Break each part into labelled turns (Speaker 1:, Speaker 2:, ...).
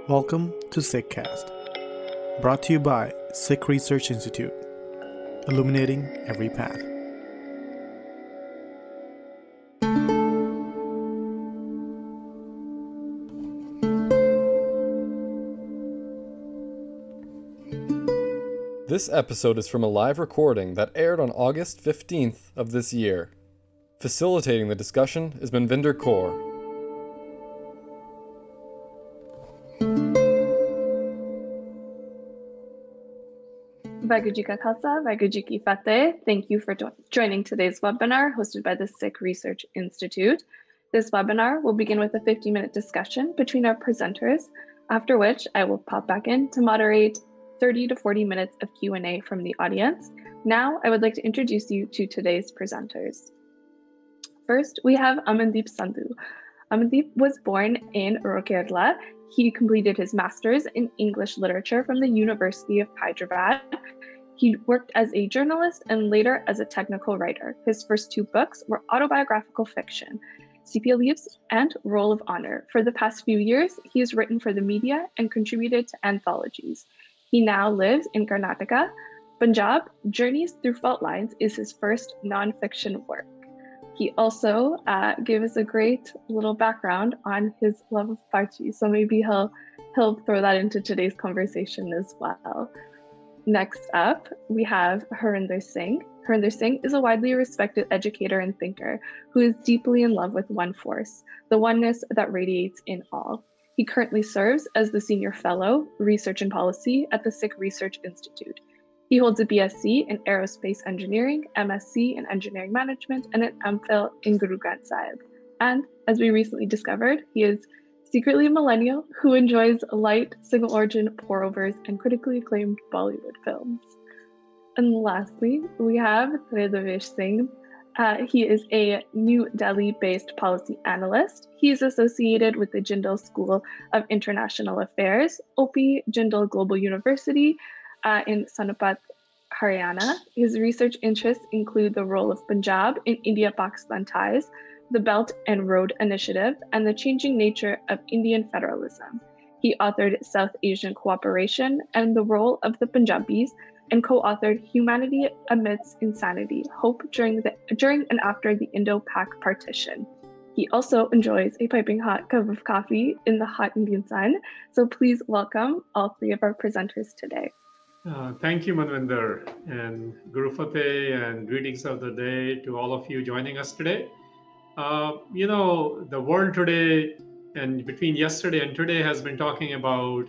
Speaker 1: Welcome to Sikhcast, brought to you by Sikh Research Institute, illuminating every path.
Speaker 2: This episode is from a live recording that aired on August 15th of this year. Facilitating the discussion is Manvinder Kaur.
Speaker 3: Vaheguru Ji Ka Khalsa, Vaheguru Ji Ki Fateh. Thank you for joining today's webinar hosted by the Sikh Research Institute. This webinar will begin with a 50-minute discussion between our presenters, after which I will pop back in to moderate 30 to 40 minutes of Q&A from the audience. Now, I would like to introduce you to today's presenters. First, we have Amandeep Sandhu. Amandeep was born in Kerala. He completed his master's in English literature from the University of Hyderabad. He worked as a journalist and later as a technical writer. His first two books were autobiographical fiction, Sepia Leaves and Roll of Honor. For the past few years, he has written for the media and contributed to anthologies. He now lives in Karnataka. Punjab, Journeys Through Fault Lines is his first nonfiction work. He also gave us a great little background on his love of parchi, so maybe he'll throw that into today's conversation as well. Next up, we have Harinder Singh. Harinder Singh is a widely respected educator and thinker who is deeply in love with one force, the oneness that radiates in all. He currently serves as the Senior Fellow, Research and Policy at the Sikh Research Institute. He holds a BSc in Aerospace Engineering, MSc in Engineering Management, and an MPhil in Guru Granth Sahib. And as we recently discovered, he is secretly a millennial who enjoys light, single-origin pour-overs and critically acclaimed Bollywood films. And lastly, we have Tridivesh Singh. He is a New Delhi-based policy analyst. He is associated with the Jindal School of International Affairs, OP Jindal Global University in Sonapat, Haryana. His research interests include the role of Punjab in India-Pakistan ties, the Belt and Road Initiative, and the changing nature of Indian federalism. He authored South Asian Cooperation and the Role of the Punjabis, and co-authored Humanity Amidst Insanity, Hope During and After the Indo-Pak Partition. He also enjoys a piping hot cup of coffee in the hot Indian sun. So please welcome all three of our presenters today.
Speaker 4: Thank you, Manvinder, and Guru Fateh, and greetings of the day to all of you joining us today. The world today, and between yesterday and today, has been talking about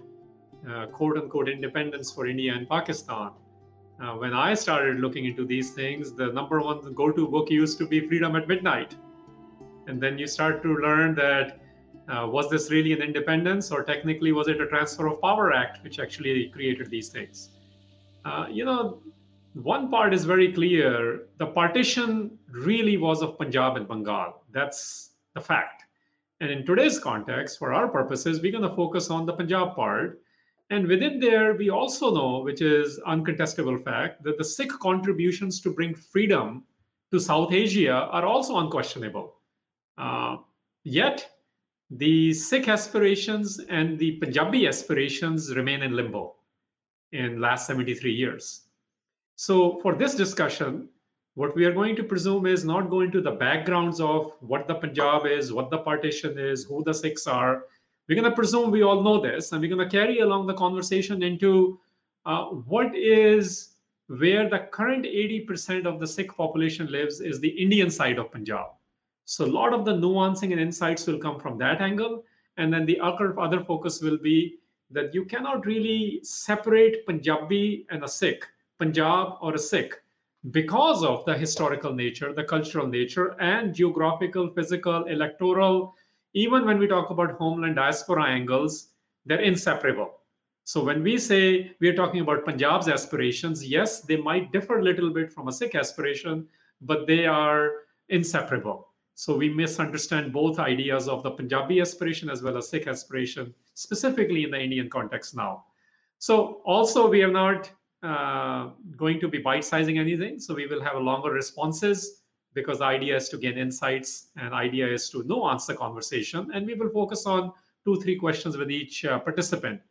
Speaker 4: quote-unquote independence for India and Pakistan. When I started looking into these things, the number one go-to book used to be Freedom at Midnight. And then you start to learn that was this really an independence, or technically was it a Transfer of Power Act which actually created these things? One part is very clear. The partition really was of Punjab and Bengal. That's the fact. And in today's context, for our purposes, we're going to focus on the Punjab part. And within there, we also know, which is uncontestable fact, that the Sikh contributions to bring freedom to South Asia are also unquestionable. Yet, the Sikh aspirations and the Punjabi aspirations remain in limbo in last 73 years. So for this discussion, what we are going to presume is not go into the backgrounds of what the Punjab is, what the partition is, who the Sikhs are. We're going to presume we all know this, and we're going to carry along the conversation into what is where the current 80% of the Sikh population lives is the Indian side of Punjab. So a lot of the nuancing and insights will come from that angle. And then the other focus will be that you cannot really separate Punjabi and a Sikh, Punjab or a Sikh, because of the historical nature, the cultural nature, and geographical, physical, electoral. Even when we talk about homeland diaspora angles, they're inseparable. So when we say we're talking about Punjab's aspirations, yes, they might differ a little bit from a Sikh aspiration, but they are inseparable. So we misunderstand both ideas of the Punjabi aspiration as well as Sikh aspiration, specifically in the Indian context now. So also we are not going to be bite-sizing anything. So we will have a longer responses because the idea is to gain insights and idea is to nuance the conversation. And we will focus on 2-3 questions with each participant.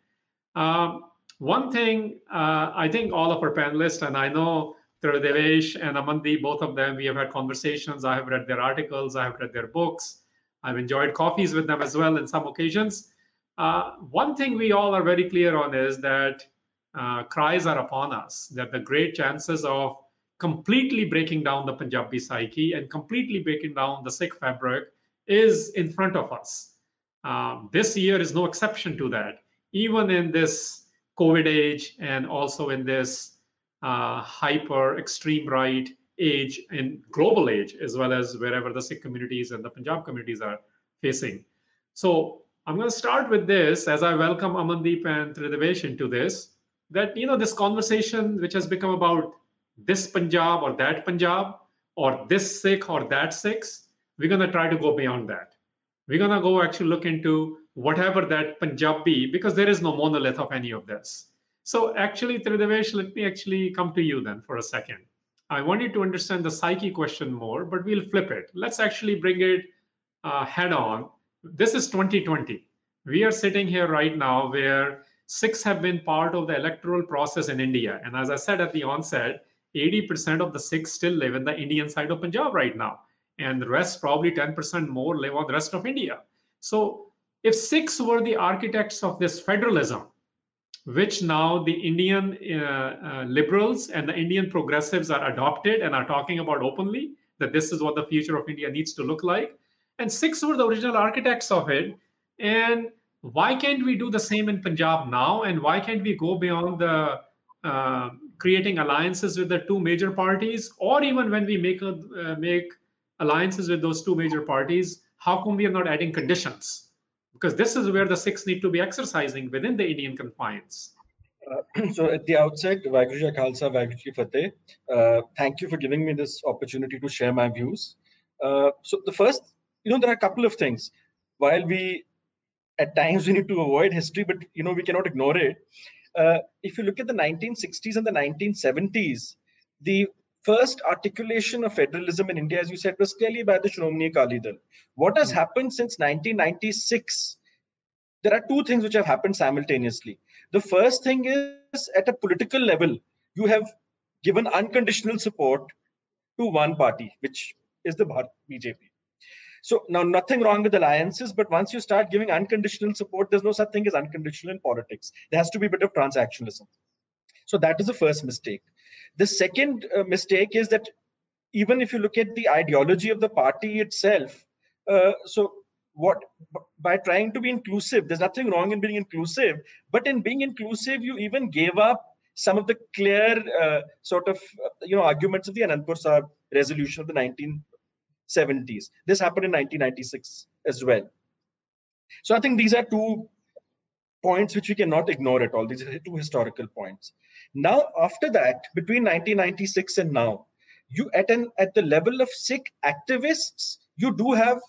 Speaker 4: One thing I think all of our panelists, and I know Tridivesh and Amandeep, both of them, we have had conversations. I have read their articles, I have read their books. I've enjoyed coffees with them as well in some occasions. One thing we all are very clear on is that cries are upon us, that the great chances of completely breaking down the Punjabi psyche and completely breaking down the Sikh fabric is in front of us. This year is no exception to that. Even in this COVID age and also in this hyper extreme right age and global age, as well as wherever the Sikh communities and the Punjab communities are facing. So I'm going to start with this as I welcome Amandeep and Tridivesh into this, that, this conversation which has become about this Punjab or that Punjab or this Sikh or that Sikhs, we're going to try to go beyond that. We're going to go actually look into whatever that Punjabi, because there is no monolith of any of this. So actually, Tridivesh, let me actually come to you then for a second. I want you to understand the psyche question more, but we'll flip it. Let's actually bring it head on. This is 2020. We are sitting here right now where Sikhs have been part of the electoral process in India. And as I said at the onset, 80% of the Sikhs still live in the Indian side of Punjab right now. And the rest, probably 10% more, live on the rest of India. So if Sikhs were the architects of this federalism, which now the Indian liberals and the Indian progressives are adopted and are talking about openly, that this is what the future of India needs to look like. And Sikhs were the original architects of it. And why can't we do the same in Punjab now? And why can't we go beyond the creating alliances with the two major parties? Or even when we make alliances with those two major parties, how come we are not adding conditions? Because this is where the Sikhs need to be exercising within the Indian confines.
Speaker 5: So at the outset, Vaheguru Ji Khalsa, Vaheguru Ji Fateh, thank you for giving me this opportunity to share my views. So the first, there are a couple of things. While at times we need to avoid history, but we cannot ignore it. If you look at the 1960s and the 1970s, the first articulation of federalism in India, as you said, was clearly by the Shromani Akali Dal. What has happened since 1996? There are two things which have happened simultaneously. The first thing is, at a political level, you have given unconditional support to one party, which is the BJP. So now, nothing wrong with alliances, but once you start giving unconditional support, there's no such thing as unconditional in politics. There has to be a bit of transactionalism. So that is the first mistake. The second mistake is that even if you look at the ideology of the party itself, by trying to be inclusive, there's nothing wrong in being inclusive, but in being inclusive, you even gave up some of the clear arguments of the Anandpur Sahib resolution of the 1970s. This happened in 1996 as well. So I think these are two points which we cannot ignore at all. These are two historical points. Now, after that, between 1996 and now, you at the level of Sikh activists, you do have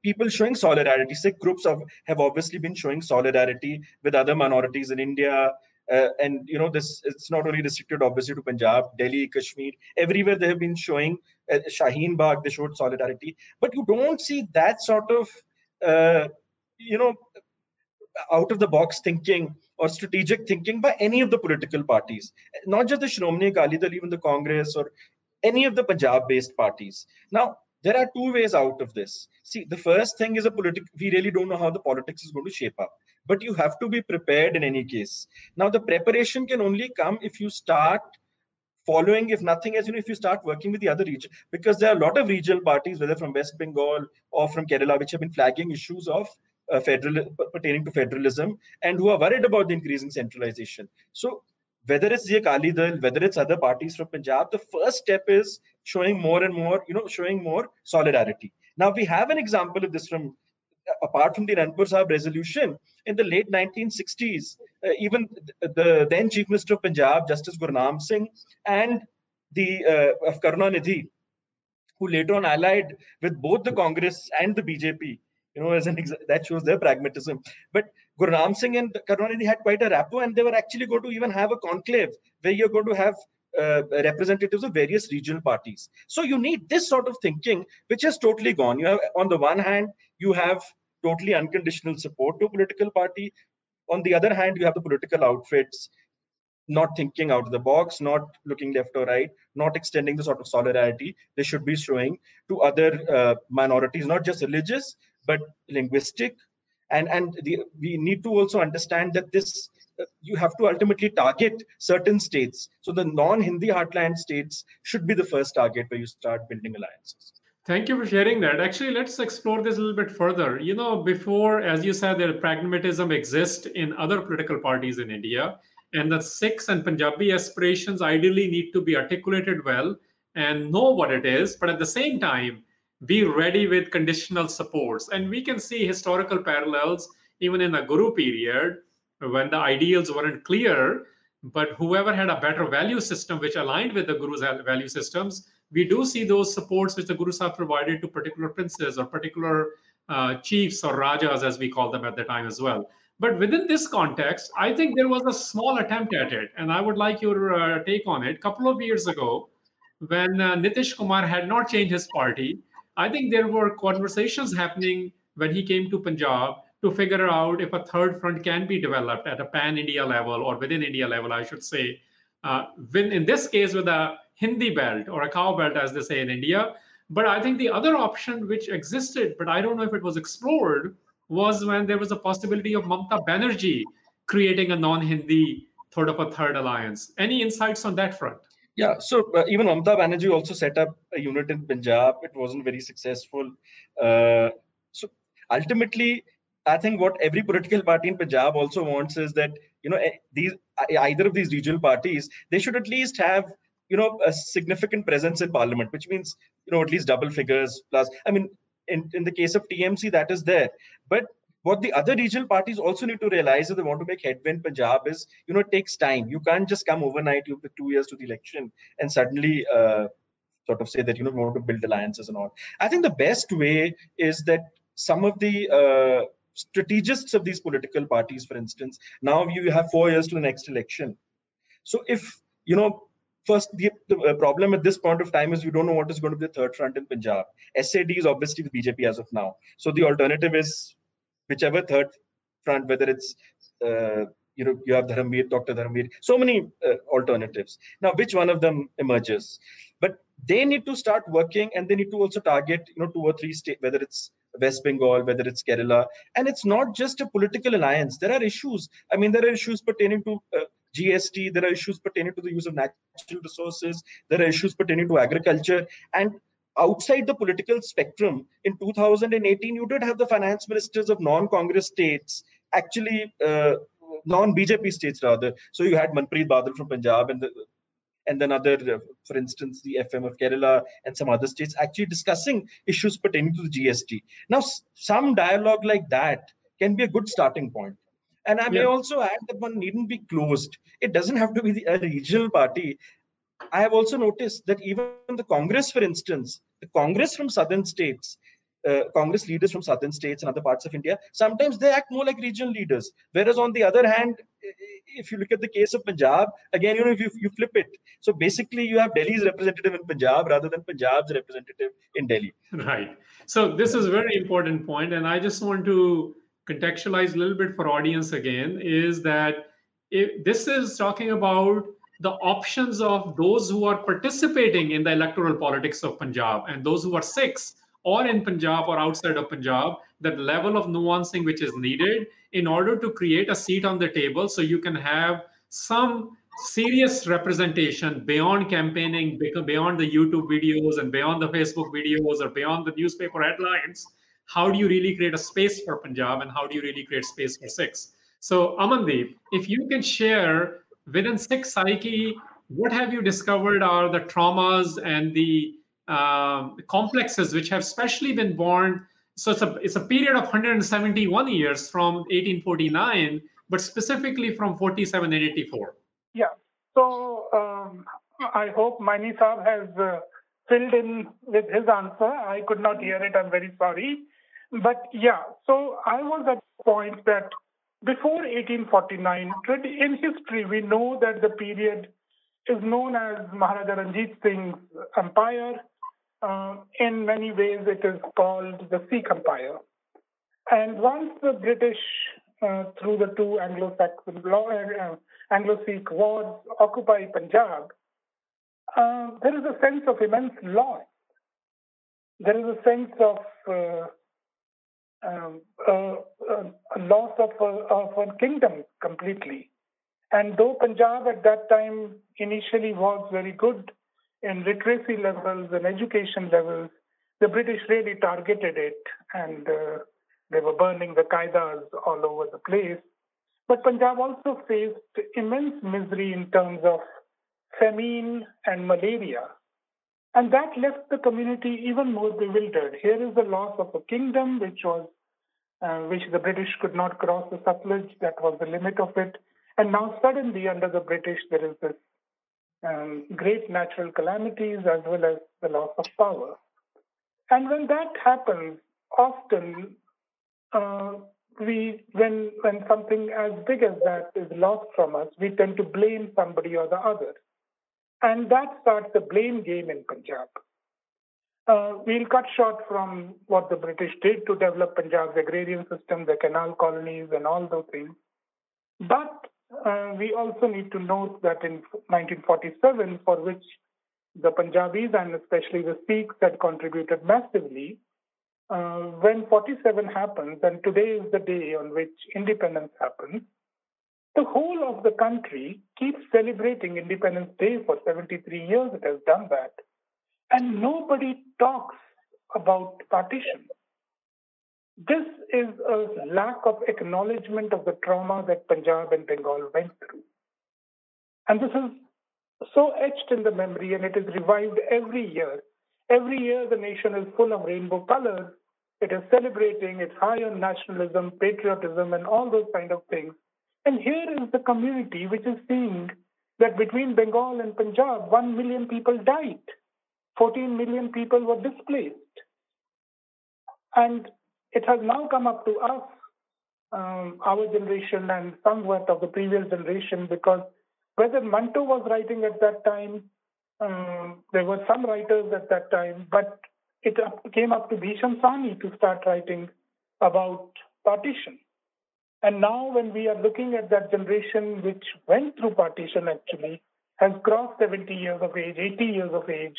Speaker 5: people showing solidarity. Sikh groups have obviously been showing solidarity with other minorities in India. And this, it's not only restricted obviously to Punjab, Delhi, Kashmir, everywhere they have been showing, Shaheen Bagh, they showed solidarity. But you don't see that sort of, out of the box thinking or strategic thinking by any of the political parties, not just the Shromani Akali Dal, even the Congress or any of the Punjab-based parties. Now, there are two ways out of this. See, the first thing is we really don't know how the politics is going to shape up, but you have to be prepared in any case. Now, the preparation can only come if you start following, if nothing else, if you start working with the other region, because there are a lot of regional parties, whether from West Bengal or from Kerala, which have been flagging issues of pertaining to federalism and who are worried about the increasing centralization. So whether it's the Akali Dal, whether it's other parties from Punjab, the first step is showing more and more, showing more solidarity. Now we have an example of this apart from the Anandpur Sahib resolution, in the late 1960s, even the then Chief Minister of Punjab, Justice Gurnam Singh, and the of Karunanidhi, who later on allied with both the Congress and the BJP, that shows their pragmatism. But Gurnam Singh and Karunanidhi had quite a rapport, and they were actually going to even have a conclave where you're going to have representatives of various regional parties. So you need this sort of thinking, which has totally gone. You have, on the one hand, you have totally unconditional support to a political party. On the other hand, you have the political outfits not thinking out of the box, not looking left or right, not extending the sort of solidarity they should be showing to other minorities, not just religious, but linguistic. We need to also understand that this you have to ultimately target certain states. So the non-Hindi heartland states should be the first target where you start building alliances.
Speaker 4: Thank you for sharing that. Actually, let's explore this a little bit further. Before, as you said, that pragmatism exists in other political parties in India, and the Sikhs and Punjabi aspirations ideally need to be articulated well and know what it is, but at the same time, be ready with conditional supports. And we can see historical parallels even in the Guru period when the ideals weren't clear, but whoever had a better value system which aligned with the Guru's value systems, we do see those supports which the Guru Sahib provided to particular princes or particular chiefs or rajas, as we call them at the time as well. But within this context, I think there was a small attempt at it, and I would like your take on it. A couple of years ago, when Nitish Kumar had not changed his party, I think there were conversations happening when he came to Punjab to figure out if a third front can be developed at a pan-India level or within India level, I should say. In this case, with a Hindi belt or a cow belt, as they say in India. But I think the other option which existed, but I don't know if it was explored, was when there was a possibility of Mamata Banerjee creating a non-Hindi third alliance. Any insights on that front?
Speaker 5: Yeah, so even Mamata Banerjee also set up a unit in Punjab. It wasn't very successful. So ultimately, I think what every political party in Punjab also wants is that either of these regional parties, they should at least have a significant presence in parliament, which means at least double figures plus. I mean, in the case of TMC, that is there, but what the other regional parties also need to realize if they want to make headway in Punjab is, it takes time. You can't just come overnight, you have 2 years to the election and suddenly sort of say that, we want to build alliances and all. I think the best way is that some of the strategists of these political parties, for instance, now you have 4 years to the next election. So if, first, the problem at this point of time is we don't know what is going to be the third front in Punjab. SAD is obviously the BJP as of now. So the alternative is whichever third front, whether it's, you have Dharamveer, Dr. Dharamveer, so many alternatives. Now, which one of them emerges? But they need to start working and they need to also target, 2 or 3 states, whether it's West Bengal, whether it's Kerala. And it's not just a political alliance. There are issues. I mean, there are issues pertaining to GST. There are issues pertaining to the use of natural resources. There are issues pertaining to agriculture. And outside the political spectrum, in 2018, you did have the finance ministers of non-Congress states, actually non-BJP states rather. So you had Manpreet Badal from Punjab and then other, for instance, the FM of Kerala and some other states actually discussing issues pertaining to the GST. Now, some dialogue like that can be a good starting point. And I may also add that one needn't be closed. It doesn't have to be a regional party. I have also noticed that even the Congress, for instance, the Congress from southern states, Congress leaders from southern states and other parts of India, sometimes they act more like regional leaders. Whereas on the other hand, if you look at the case of Punjab, again, if you flip it. So basically, you have Delhi's representative in Punjab rather than Punjab's representative in Delhi.
Speaker 4: Right. So this is a very important point, and I just want to contextualize a little bit for audience again, is that this is talking about the options of those who are participating in the electoral politics of Punjab and those who are Sikhs or in Punjab or outside of Punjab, that level of nuancing which is needed in order to create a seat on the table so you can have some serious representation beyond campaigning, beyond the YouTube videos and beyond the Facebook videos or beyond the newspaper headlines. How do you really create a space for Punjab and how do you really create space for Sikhs? So Amandeep, if you can share within Sikh psyche, what have you discovered are the traumas and the complexes which have specially been born? So it's a period of 171 years from 1849, but specifically from 47 and 84.
Speaker 6: Yeah. So I hope Maini Saab has filled in with his answer. I could not hear it. I'm very sorry. But yeah, so I was at the point that before 1849, in history, we know that the period is known as Maharaja Ranjit Singh's empire. In many ways, it is called the Sikh Empire. And once the British, through the two Anglo-Sikh wars, occupy Punjab, there is a sense of immense loss. There is a sense of a loss of a kingdom completely. And though Punjab at that time initially was very good in literacy levels and education levels, the British really targeted it, and they were burning the Qaidas all over the place. But Punjab also faced immense misery in terms of famine and malaria. And that left the community even more bewildered. Here is the loss of a kingdom which the British could not cross the Satluj. That was the limit of it. And now suddenly under the British, there is this great natural calamities as well as the loss of power. And when that happens, often when something as big as that is lost from us, we tend to blame somebody or the other. And that starts the blame game in Punjab. We'll cut short from what the British did to develop Punjab's agrarian system, the canal colonies and all those things. But we also need to note that in 1947, for which the Punjabis and especially the Sikhs had contributed massively, when 47 happens, and today is the day on which independence happens, the whole of the country keeps celebrating Independence Day. For 73 years it has done that. And nobody talks about partition. This is a lack of acknowledgement of the trauma that Punjab and Bengal went through. And this is so etched in the memory, and it is revived every year. Every year the nation is full of rainbow colors. It is celebrating, it's high on nationalism, patriotism, and all those kind of things. And here is the community which is seeing that between Bengal and Punjab, 1 million people died. 14 million people were displaced. And it has now come up to us, our generation and somewhat of the previous generation, because whether Manto was writing at that time, there were some writers at that time, but it came up to Bhisham Sani to start writing about partition. And now when we are looking at that generation which went through partition actually, has crossed 70 years of age, 80 years of age,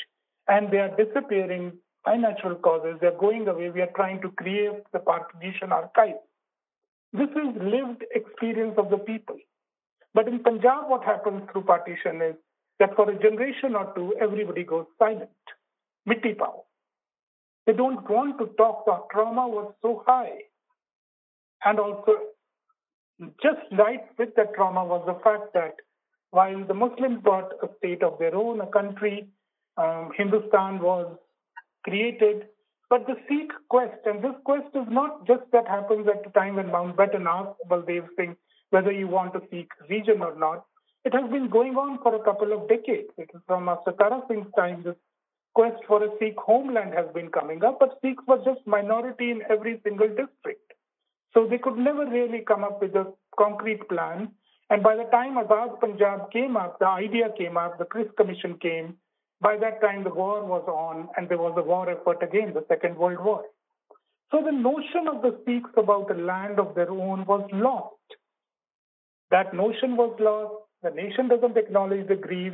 Speaker 6: and they are disappearing by natural causes, they're going away, we are trying to create the partition archive. This is lived experience of the people. But in Punjab, what happens through partition is that for a generation or two, everybody goes silent. Mitti pao. They don't want to talk. The trauma was so high. And also, just right with that trauma was the fact that while the Muslims got a state of their own, a country, Hindustan was created, but the Sikh quest, and this quest is not just that happens at the time when Mountbatten asked Baldev Singh whether you want a Sikh region or not. It has been going on for a couple of decades. It is from after Tara Singh's time, this quest for a Sikh homeland has been coming up, but Sikhs were just minority in every single district. So they could never really come up with a concrete plan. And by the time Azad Punjab came up, the idea came up, the Chris Commission came, by that time the war was on and there was a war effort again, the Second World War. So the notion of the Sikhs about a land of their own was lost. That notion was lost. The nation doesn't acknowledge the grief,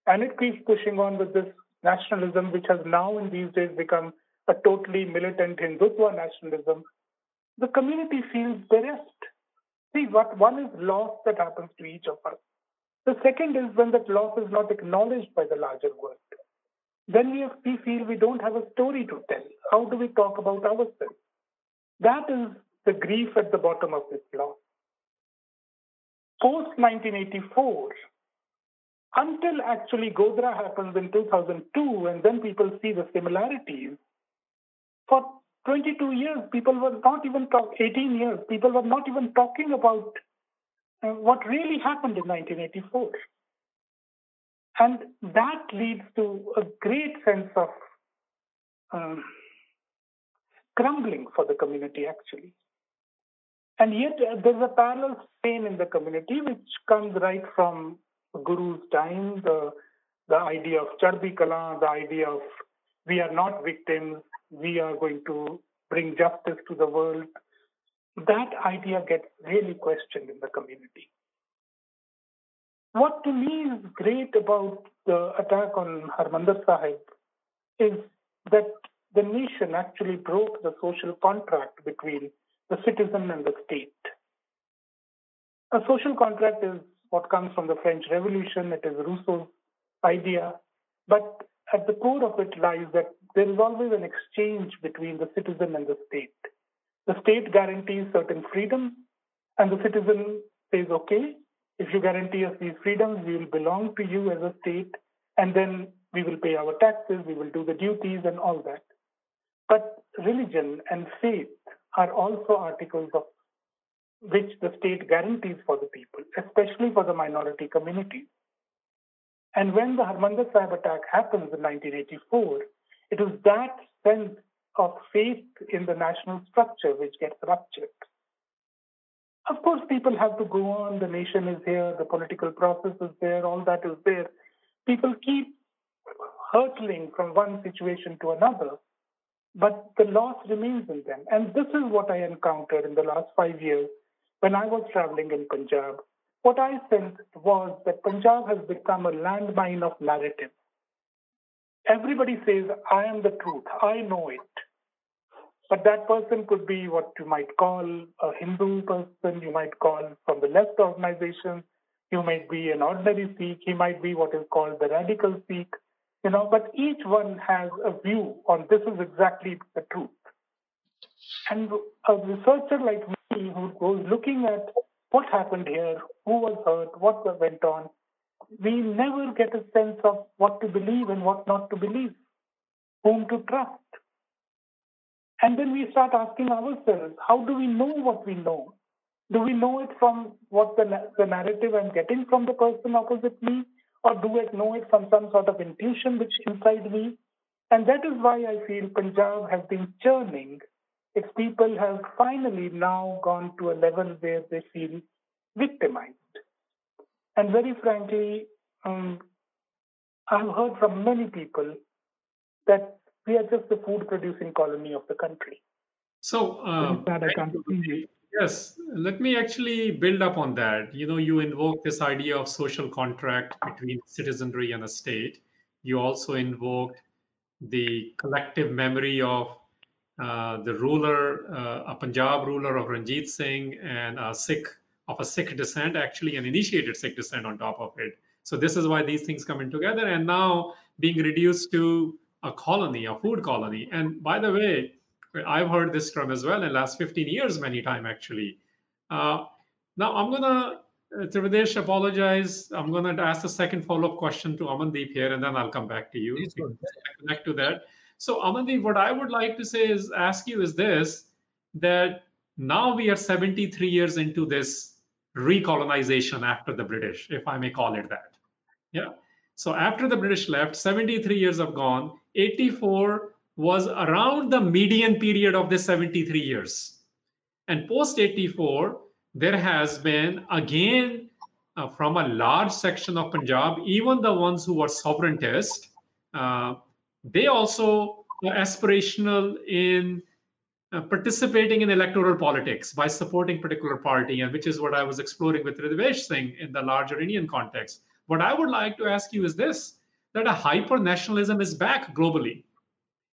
Speaker 6: and it keeps pushing on with this nationalism, which has now in these days become a totally militant Hindutva nationalism. The community feels bereft. See, what one is loss that happens to each of us. The second is when that loss is not acknowledged by the larger world. Then we feel we don't have a story to tell. How do we talk about ourselves? That is the grief at the bottom of this loss. Post-1984, until actually Godhra happens in 2002, and then people see the similarities, for 22 years, people were not even 18 years, people were not even talking about what really happened in 1984. And that leads to a great sense of crumbling for the community, actually. And yet there's a parallel strain in the community, which comes right from Guru's time, the idea of Chardi Kala, the idea of we are not victims, we are going to bring justice to the world. that idea gets really questioned in the community. What to me is great about the attack on Harinder Sahib is that the nation actually broke the social contract between the citizen and the state. A social contract is what comes from the French Revolution. It is Rousseau's idea. But at the core of it lies that there is always an exchange between the citizen and the state. The state guarantees certain freedoms, and the citizen says, okay, if you guarantee us these freedoms, we will belong to you as a state, and then we will pay our taxes, we will do the duties and all that. But religion and faith are also articles of which the state guarantees for the people, especially for the minority communities. And when the Harinder Sahib attack happens in 1984, it is that sense of faith in the national structure which gets ruptured. Of course, people have to go on. The nation is here. The political process is there. All that is there. People keep hurtling from one situation to another, but the loss remains in them. And this is what I encountered in the last 5 years when I was traveling in Punjab. What I sensed was that Punjab has become a landmine of narrative. Everybody says, I am the truth. I know it. But that person could be what you might call a Hindu person, you might call from the left organization, you might be an ordinary Sikh, he might be what is called the radical Sikh, but each one has a view on this is exactly the truth. And a researcher like me who goes looking at what happened here, who was hurt, what went on, we never get a sense of what to believe and what not to believe, whom to trust. And then we start asking ourselves, how do we know what we know? Do we know it from what the narrative I'm getting from the person opposite me? Or do I know it from some sort of intuition which inside me? And that is why I feel Punjab has been churning. Its people have finally now gone to a level where they feel victimized. And very frankly, I've heard from many people that we are just the food-producing colony of the country.
Speaker 4: So,
Speaker 6: I can't see you.
Speaker 4: Yes, let me actually build up on that. You invoke this idea of social contract between citizenry and a state. You also invoked the collective memory of the ruler, a Punjab ruler of Ranjit Singh, and a Sikh descent, actually an initiated Sikh descent on top of it. So this is why these things come in together, and now being reduced to a colony, a food colony. And by the way, I've heard this term as well in the last 15 years, many times actually. Now I'm gonna, Tridivesh, apologize. I'm gonna ask the second follow-up question to Amandeep here, and then I'll come back to you. Connect to that. So Amandeep, what I would like to say is ask you is this, that now we are 73 years into this recolonization after the British, if I may call it that. Yeah. So after the British left, 73 years have gone. 84 was around the median period of this 73 years. And post 84, there has been again from a large section of Punjab, even the ones who were sovereigntist, they also are aspirational in participating in electoral politics by supporting particular party, and which is what I was exploring with Tridivesh Singh in the larger Indian context. What I would like to ask you is this, that a hyper-nationalism is back globally.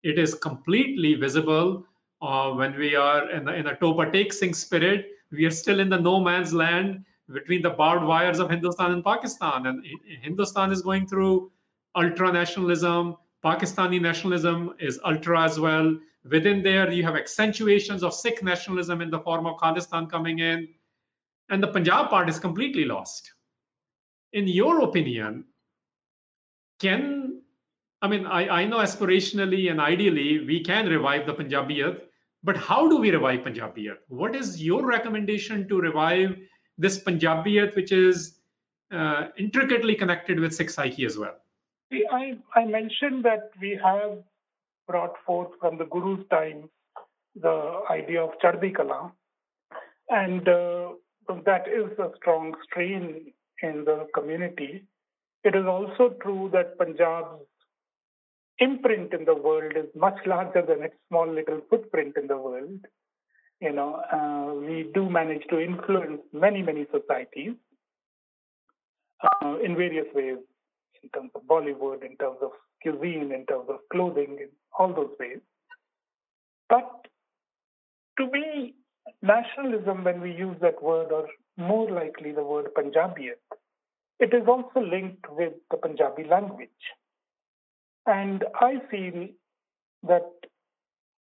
Speaker 4: It is completely visible when we are in a Topa-take-sing spirit. We are still in the no man's land between the barbed wires of Hindustan and Pakistan. And Hindustan is going through ultra-nationalism. Pakistani nationalism is ultra as well. Within there, you have accentuations of Sikh nationalism in the form of Khalistan coming in. And the Punjab part is completely lost. In your opinion, I know aspirationally and ideally we can revive the Punjabiyat, but how do we revive Punjabiyat? What is your recommendation to revive this Punjabiyat, which is intricately connected with Sikh psyche as well?
Speaker 6: I mentioned that we have brought forth from the Guru's time the idea of Chardi Kala, and that is a strong strain in the community. It is also true that Punjab's imprint in the world is much larger than its small little footprint in the world. we do manage to influence many, many societies in various ways, in terms of Bollywood, in terms of cuisine, in terms of clothing, in all those ways. But to me, nationalism, when we use that word, or more likely the word Punjabiyat, it is also linked with the Punjabi language. And I feel that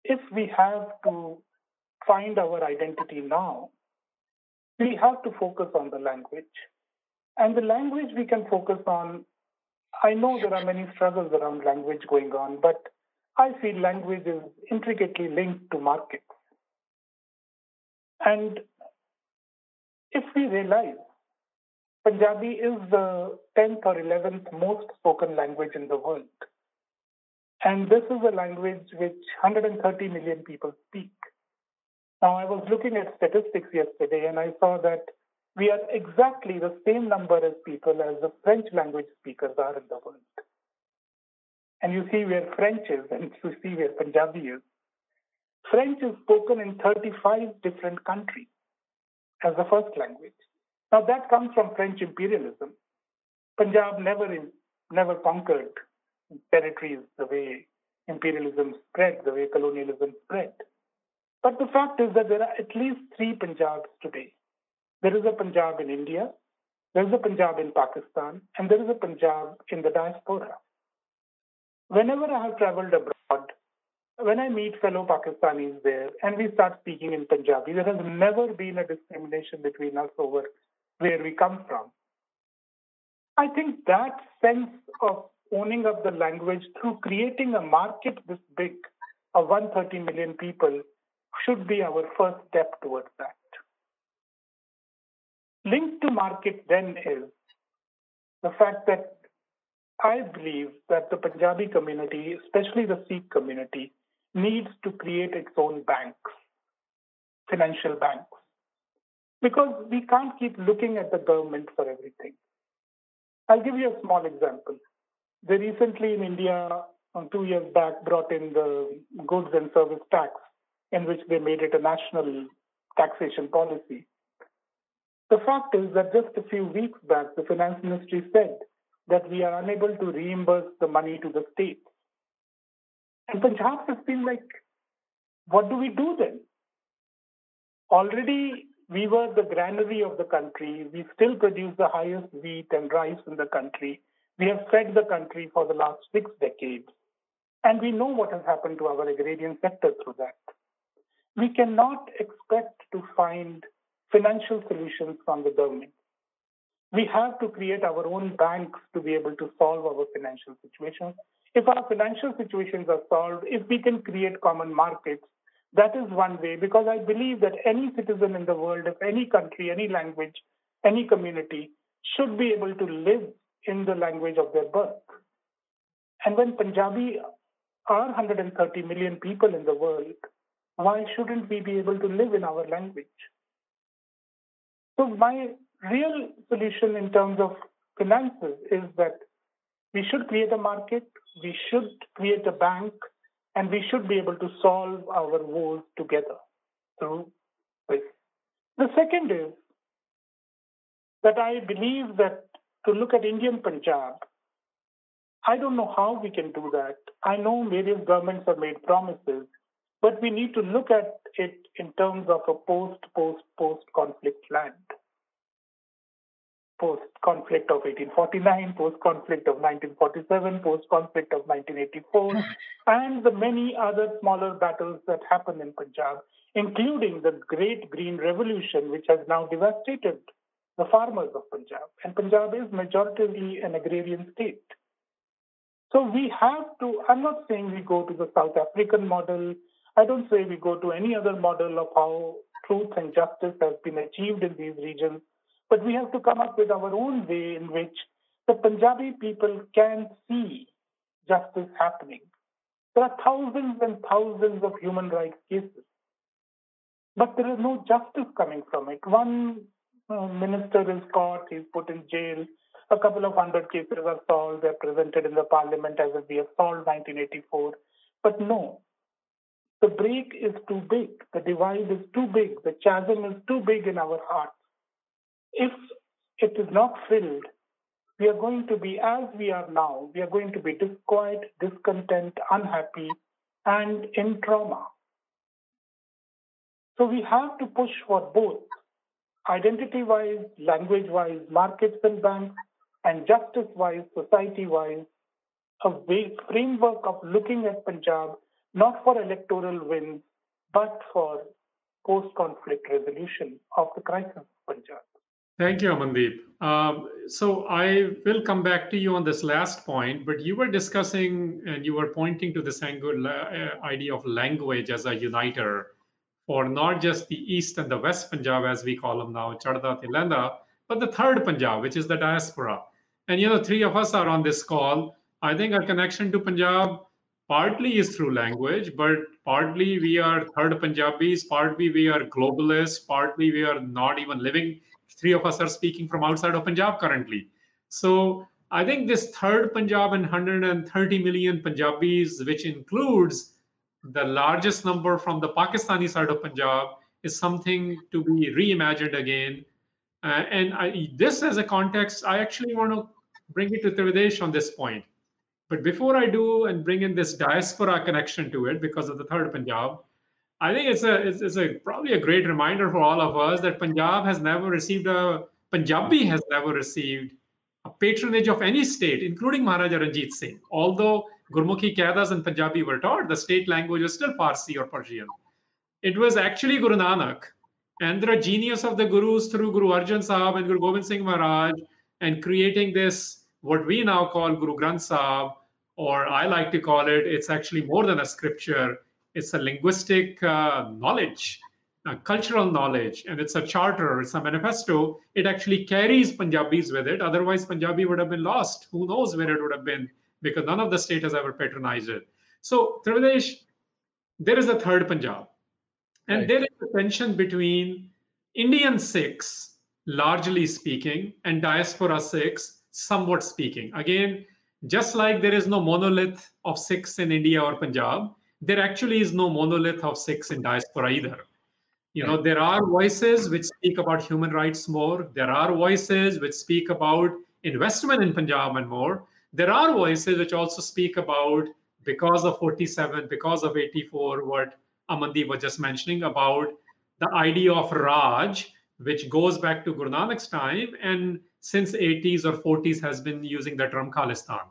Speaker 6: if we have to find our identity now, we have to focus on the language. And the language we can focus on, I know there are many struggles around language going on, but I feel language is intricately linked to markets. And if we realize Punjabi is the 10th or 11th most spoken language in the world, and this is a language which 130 million people speak. Now, I was looking at statistics yesterday, and I saw that we are exactly the same number as people as the French language speakers are in the world. And you see where French is, and you see where Punjabi is. French is spoken in 35 different countries as the first language. Now, that comes from French imperialism. Punjab never conquered territories the way imperialism spread, the way colonialism spread. But the fact is that there are at least 3 Punjabs today. There is a Punjab in India, there is a Punjab in Pakistan, and there is a Punjab in the diaspora. Whenever I have traveled abroad, when I meet fellow Pakistanis there and we start speaking in Punjabi, there has never been a discrimination between us over where we come from. I think that sense of owning up the language through creating a market this big of 130 million people should be our first step towards that. Linked to market then is the fact that I believe that the Punjabi community, especially the Sikh community, needs to create its own banks, financial banks, because we can't keep looking at the government for everything. I'll give you a small example. They recently in India, 2 years back, brought in the goods and service tax, in which they made it a national taxation policy. The fact is that just a few weeks back, the finance ministry said that we are unable to reimburse the money to the states. And Punjab has been like, what do we do then? Already, we were the granary of the country. We still produce the highest wheat and rice in the country. We have fed the country for the last 6 decades. And we know what has happened to our agrarian sector through that. We cannot expect to find financial solutions from the government. We have to create our own banks to be able to solve our financial situations. If our financial situations are solved, if we can create common markets, that is one way, because I believe that any citizen in the world, of any country, any language, any community, should be able to live in the language of their birth. And when Punjabi are 130 million people in the world, why shouldn't we be able to live in our language? So my real solution in terms of finances is that we should create a market, we should create a bank, and we should be able to solve our woes together through this. The second is that I believe that to look at Indian Panjab, I don't know how we can do that. I know various governments have made promises, but we need to look at it in terms of a post-conflict land. Post-conflict of 1849, post-conflict of 1947, post-conflict of 1984, and the many other smaller battles that happened in Punjab, including the Great Green Revolution, which has now devastated the farmers of Punjab. And Punjab is majoritarily an agrarian state. So we have to, I'm not saying we go to the South African model. I don't say we go to any other model of how truth and justice has been achieved in these regions. But we have to come up with our own way in which the Punjabi people can see justice happening. There are thousands and thousands of human rights cases, but there is no justice coming from it. One minister is caught, he's put in jail. A couple of 100 cases are solved, they're presented in the parliament as if we have solved 1984. But no, the break is too big, the divide is too big, the chasm is too big in our hearts. If it is not filled, we are going to be as we are now. We are going to be disquiet, discontent, unhappy, and in trauma. So we have to push for both, identity-wise, language-wise, markets and banks, and justice-wise, society-wise, a framework of looking at Punjab not for electoral wins, but for post-conflict resolution of the crisis of Punjab.
Speaker 4: Thank you, Amandeep. So I will come back to you on this last point, but you were discussing and you were pointing to this idea of language as a uniter for not just the East and the West Punjab, as we call them now, Chadda, Tilanda, but the third Punjab, which is the diaspora. And, three of us are on this call. I think our connection to Punjab partly is through language, but partly we are third Punjabis, partly we are globalists, partly we are not even living. Three of us are speaking from outside of Punjab currently. So I think this third Punjab and 130 million Punjabis, which includes the largest number from the Pakistani side of Punjab, is something to be reimagined again. This as a context, I actually want to bring it to Tridivesh on this point. But before I do and bring in this diaspora connection to it because of the third Punjab, I think it's probably a great reminder for all of us that Punjabi has never received a patronage of any state, including Maharaja Ranjit Singh. Although Gurmukhi Qaidas and Punjabi were taught, the state language was still Farsi or Persian. It was actually Guru Nanak and the genius of the Gurus through Guru Arjan Sahib and Guru Gobind Singh Maharaj and creating this, what we now call Guru Granth Sahib, or I like to call it, it's actually more than a scripture. It's a linguistic knowledge, a cultural knowledge, and it's a charter, it's a manifesto. It actually carries Punjabis with it. Otherwise, Punjabi would have been lost. Who knows where it would have been, because none of the state has ever patronized it. So, Tridivesh, there is a third Punjab. And right. There is a tension between Indian Sikhs, largely speaking, and diaspora Sikhs, somewhat speaking. Again, just like there is no monolith of Sikhs in India or Punjab, there actually is no monolith of Sikhs in diaspora either. There are voices which speak about human rights more. There are voices which speak about investment in Punjab and more. There are voices which also speak about, because of 47, because of 84, what Amandeep was just mentioning about the idea of Raj, which goes back to Guru Nanak's time, and since 80s or 40s has been using the term Khalistan.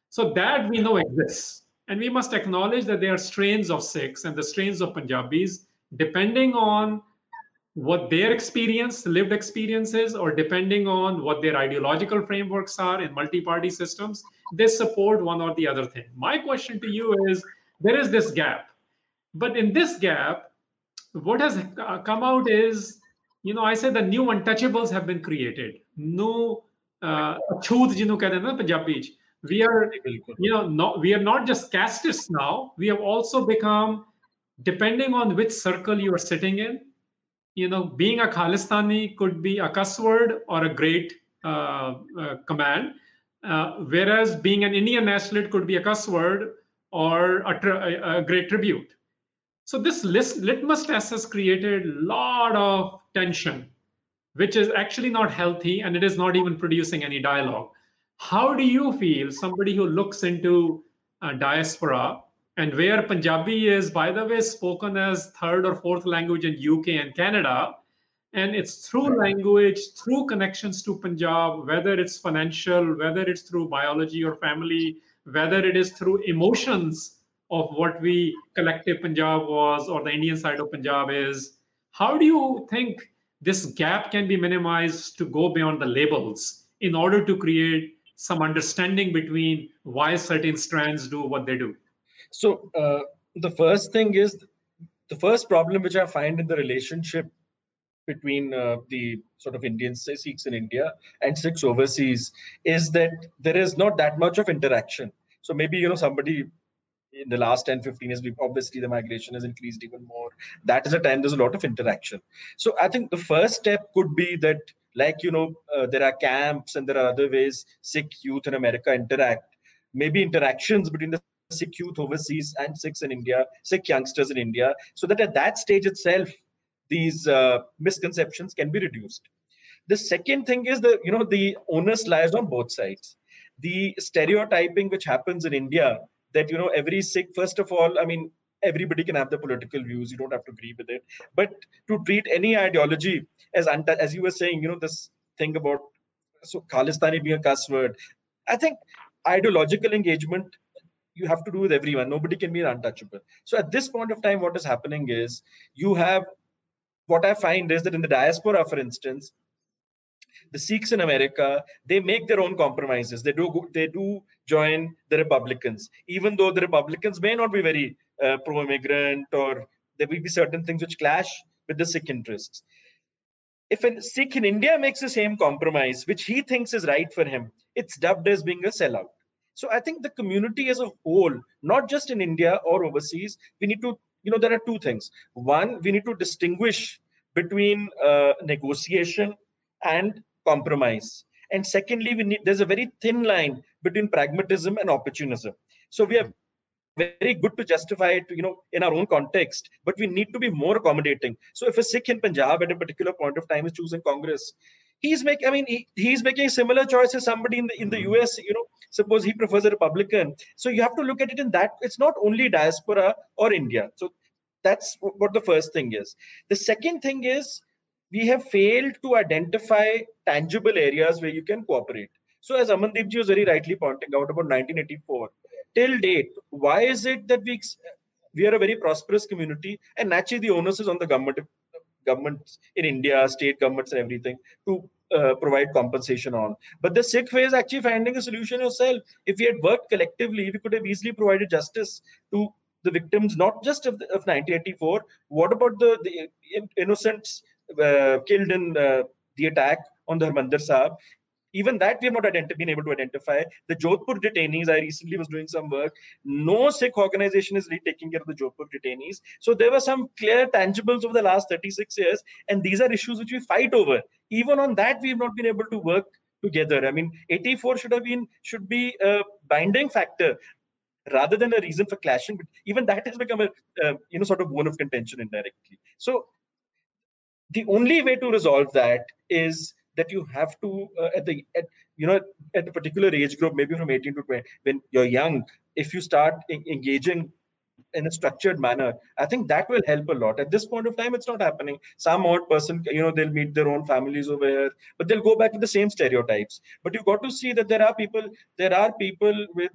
Speaker 4: So that we know exists. And we must acknowledge that there are strains of Sikhs and the strains of Punjabis, depending on what their experience, lived experiences, or depending on what their ideological frameworks are in multi-party systems, they support one or the other thing. My question to you is, there is this gap. But in this gap, what has come out is, I say the new untouchables have been created. No, achhoot jinu kehte hain na Punjabi ch. We are, we are not just castists now. We have also become, depending on which circle you are sitting in, being a Khalistani could be a cuss word or a great command, whereas being an Indian nationalist could be a cuss word or a great tribute. So this litmus test has created a lot of tension, which is actually not healthy, and it is not even producing any dialogue. How do you feel, somebody who looks into diaspora, and where Punjabi is, by the way, spoken as third or fourth language in UK and Canada, and it's through language, through connections to Punjab, whether it's financial, whether it's through biology or family, whether it is through emotions of what we collective Punjab was, or the Indian side of Punjab is. How do you think this gap can be minimized to go beyond the labels in order to create some understanding between why certain strands do what they do?
Speaker 5: So the first thing is, the first problem which I find in the relationship between the sort of Indian Sikhs in India and Sikhs overseas is that there is not that much of interaction. So maybe, somebody in the last 10, 15 years, obviously the migration has increased even more. That is a time there's a lot of interaction. So I think the first step could be that, like, there are camps and there are other ways Sikh youth in America interact. Maybe interactions between the Sikh youth overseas and Sikhs in India, Sikh youngsters in India, so that at that stage itself, these misconceptions can be reduced. The second thing is the onus lies on both sides. The stereotyping which happens in India that every Sikh, first of all, I mean, everybody can have the political views. You don't have to agree with it, but to treat any ideology as you were saying, this thing about Khalistani being a cuss word. I think ideological engagement you have to do with everyone. Nobody can be untouchable. So at this point of time, what is happening is you have what I find is that in the diaspora, for instance, the Sikhs in America, they make their own compromises. They do join the Republicans, even though the Republicans may not be very pro-immigrant, or there will be certain things which clash with the Sikh interests. If a Sikh in India makes the same compromise, which he thinks is right for him, it's dubbed as being a sellout. So I think the community as a whole, not just in India or overseas, we need to, there are two things. One, we need to distinguish between negotiation and compromise. And secondly, there's a very thin line between pragmatism and opportunism. So we are very good to justify it, in our own context, but we need to be more accommodating. So if a Sikh in Punjab at a particular point of time is choosing Congress, he's making similar choices. Somebody in the US, suppose he prefers a Republican. So you have to look at it in that. It's not only diaspora or India. So that's what the first thing is. The second thing is we have failed to identify tangible areas where you can cooperate. So as Amandeep ji was very rightly pointing out about 1984, till date, why is it that we are a very prosperous community, and naturally the onus is on the governments in India, state governments and everything to provide compensation on. But the Sikh way is actually finding a solution yourself. If we had worked collectively, we could have easily provided justice to the victims, not just of 1984. What about the innocents killed in the attack on the Harinder Sahib? Even that we have not been able to identify. The Jodhpur detainees, I recently was doing some work. No Sikh organization is really taking care of the Jodhpur detainees. So there were some clear tangibles over the last 36 years, and these are issues which we fight over. Even on that, we have not been able to work together. I mean, 84 should be a binding factor rather than a reason for clashing. But even that has become a sort of bone of contention indirectly. So the only way to resolve that is that you have to at a particular age group, maybe from 18 to 20, when you're young, if you start engaging in a structured manner, I think that will help a lot. At this point of time, it's not happening. Some odd person, they'll meet their own families over here, but they'll go back to the same stereotypes. But you've got to see that there are people with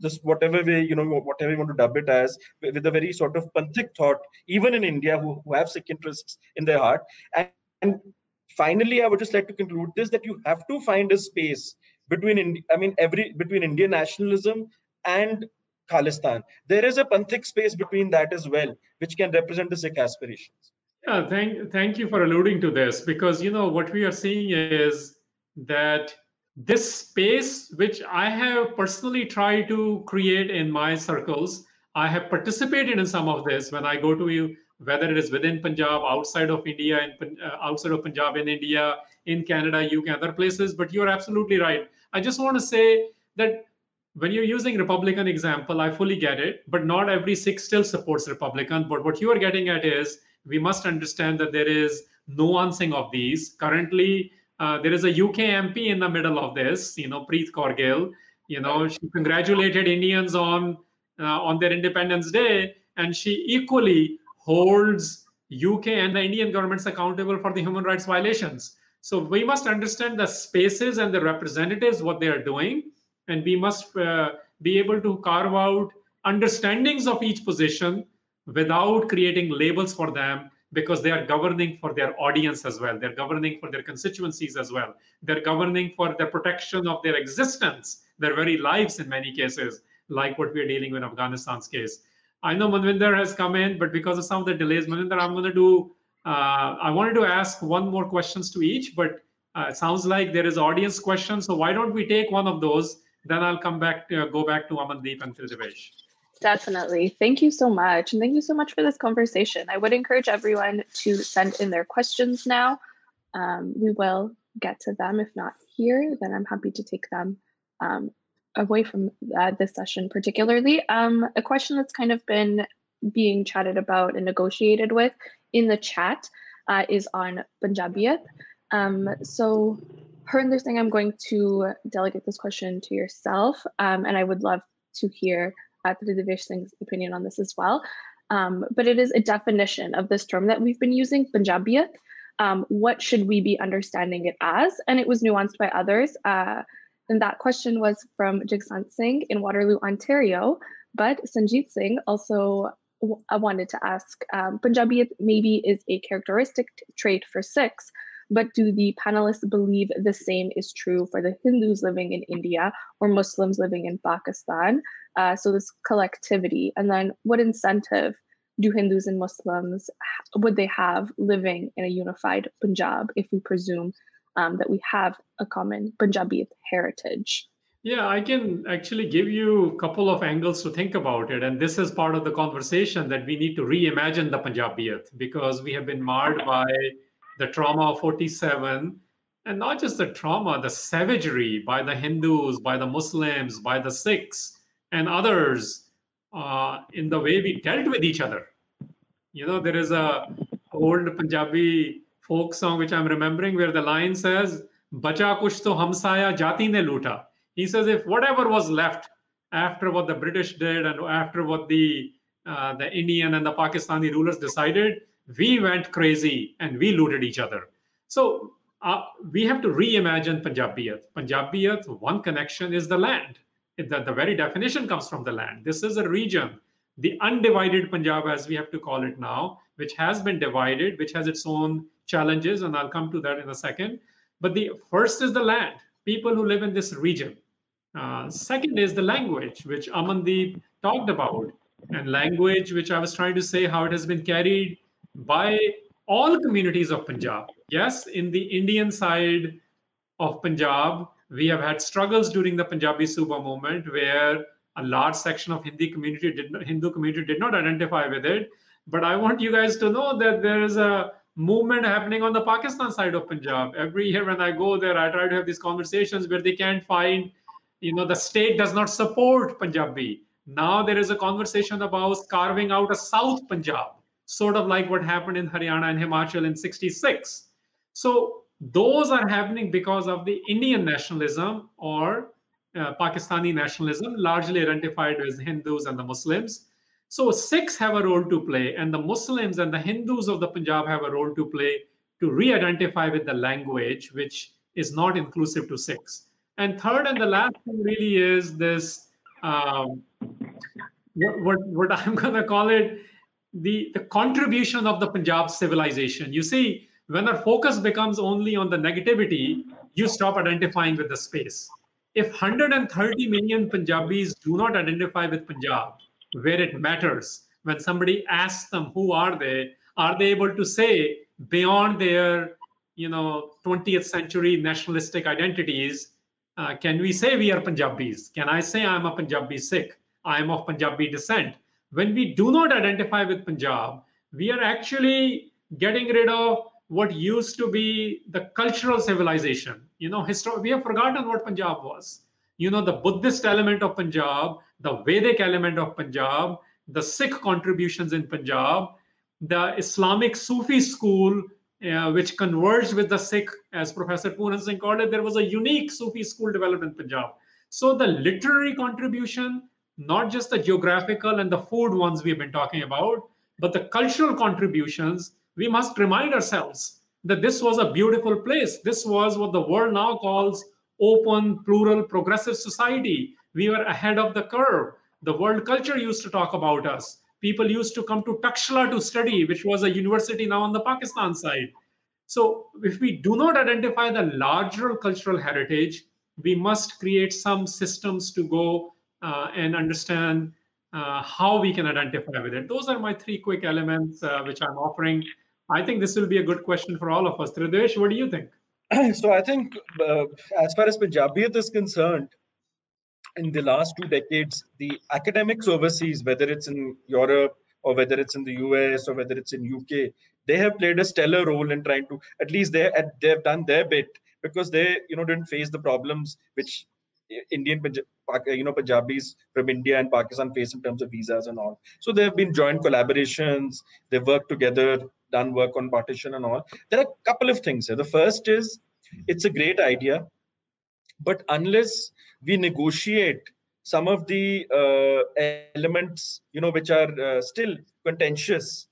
Speaker 5: this, whatever way, whatever you want to dub it as, with a very sort of panthic thought, even in India, who have Sikh interests in their heart. And finally, I would just like to conclude this, that you have to find a space between Indian nationalism and Khalistan. There is a panthic space between that as well, which can represent the Sikh aspirations.
Speaker 4: Yeah, thank you for alluding to this, because what we are seeing is that this space, which I have personally tried to create in my circles, I have participated in some of this when I go to whether it is within Punjab, outside of India, and outside of Punjab in India, in Canada, UK, other places. But you're absolutely right. I just want to say that when you're using Republican example, I fully get it, but not every Sikh still supports Republican. But what you are getting at is we must understand that there is nuancing of these. Currently, there is a UK MP in the middle of this, Preet Kaur Gill. She congratulated Indians on their Independence Day, and she equally holds UK and the Indian governments accountable for the human rights violations. So we must understand the spaces and the representatives, what they are doing, and we must be able to carve out understandings of each position without creating labels for them, because they are governing for their audience as well. They're governing for their constituencies as well. They're governing for the protection of their existence, their very lives in many cases, like what we're dealing with in Afghanistan's case. I know Manvinder has come in, but because of some of the delays, Manvinder, I wanted to ask one more questions to each, but it sounds like there is audience questions. So why don't we take one of those? Then I'll go back to Amandeep and Tridivesh.
Speaker 3: Definitely. Thank you so much. And thank you so much for this conversation. I would encourage everyone to send in their questions now. We will get to them. If not here, then I'm happy to take them away from this session particularly, a question that's kind of been being chatted about and negotiated with in the chat is on Punjabiyat. So Harinder Singh, I'm going to delegate this question to yourself, and I would love to hear Tridivesh Singh's opinion on this as well. But it is a definition of this term that we've been using, Punjabiyat. What should we be understanding it as? And it was nuanced by others. And that question was from Jagsant Singh in Waterloo, Ontario. But Sanjeet Singh also wanted to ask, Punjabiyat maybe is a characteristic trait for Sikhs, but do the panelists believe the same is true for the Hindus living in India or Muslims living in Pakistan? So this collectivity, and then what incentive do Hindus and Muslims, would they have living in a unified Punjab if we presume that we have a common Punjabi heritage?
Speaker 4: Yeah, I can actually give you a couple of angles to think about it. And this is part of the conversation that we need to reimagine the Punjabiyat, because we have been marred by the trauma of 47, and not just the trauma, the savagery by the Hindus, by the Muslims, by the Sikhs and others in the way we dealt with each other. You know, there is a old Punjabi folk song which I'm remembering where the line says, "Bacha kuch to hamsaya jati ne loota." He says, if whatever was left after what the British did and after what the Indian and the Pakistani rulers decided, we went crazy and we looted each other. So we have to reimagine Punjabiyat. Punjabiyat, one connection is the land. The very definition comes from the land. This is a region, the undivided Punjab, as we have to call it now, which has been divided, which has its own challenges, and I'll come to that in a second. But the first is the land, people who live in this region. Second is the language, which Amandeep talked about, and language, which I was trying to say how it has been carried by all communities of Punjab. Yes, in the Indian side of Punjab, we have had struggles during the Punjabi Suba movement where a large section of Hindu community did not identify with it. But I want you guys to know that there is a movement happening on the Pakistan side of Punjab. Every year when I go there, I try to have these conversations where they can't find, the state does not support Punjabi. Now there is a conversation about carving out a South Punjab, sort of like what happened in Haryana and Himachal in 66. So those are happening because of the Indian nationalism or Pakistani nationalism, largely identified as Hindus and the Muslims. So Sikhs have a role to play, and the Muslims and the Hindus of the Punjab have a role to play to re-identify with the language, which is not inclusive to Sikhs. And third and the last thing really is this, what I'm going to call it, the contribution of the Punjab civilization. You see, when our focus becomes only on the negativity, you stop identifying with the space. If 130 million Punjabis do not identify with Punjab, where it matters, when somebody asks them who are they able to say beyond their 20th century nationalistic identities, can we say we are Punjabis? Can I say I'm a Punjabi Sikh? I am of Punjabi descent. When we do not identify with Punjab, we are actually getting rid of what used to be the cultural civilization. We have forgotten what Punjab was. The Buddhist element of Punjab, the Vedic element of Punjab, the Sikh contributions in Punjab, the Islamic Sufi school, which converged with the Sikh, as Professor Pooran Singh called it. There was a unique Sufi school developed in Punjab. So the literary contribution, not just the geographical and the food ones we've been talking about, but the cultural contributions, we must remind ourselves that this was a beautiful place. This was what the world now calls open, plural, progressive society. We were ahead of the curve. The world culture used to talk about us. People used to come to Takshla to study, which was a university now on the Pakistan side. So if we do not identify the larger cultural heritage, we must create some systems to go and understand how we can identify with it. Those are my three quick elements which I'm offering. I think this will be a good question for all of us. Tridivesh, what do you think?
Speaker 5: So I think as far as Punjabiyat is concerned, in the last 2 decades, the academics overseas, whether it's in Europe or whether it's in the US or whether it's in UK, they have played a stellar role in trying to, at least they've done their bit, because they didn't face the problems which Indian Punjabis from India and Pakistan face in terms of visas and all. So there have been joint collaborations. They've worked together, done work on partition and all. There are a couple of things here. The first is it's a great idea, but unless we negotiate some of the elements, which are still contentious,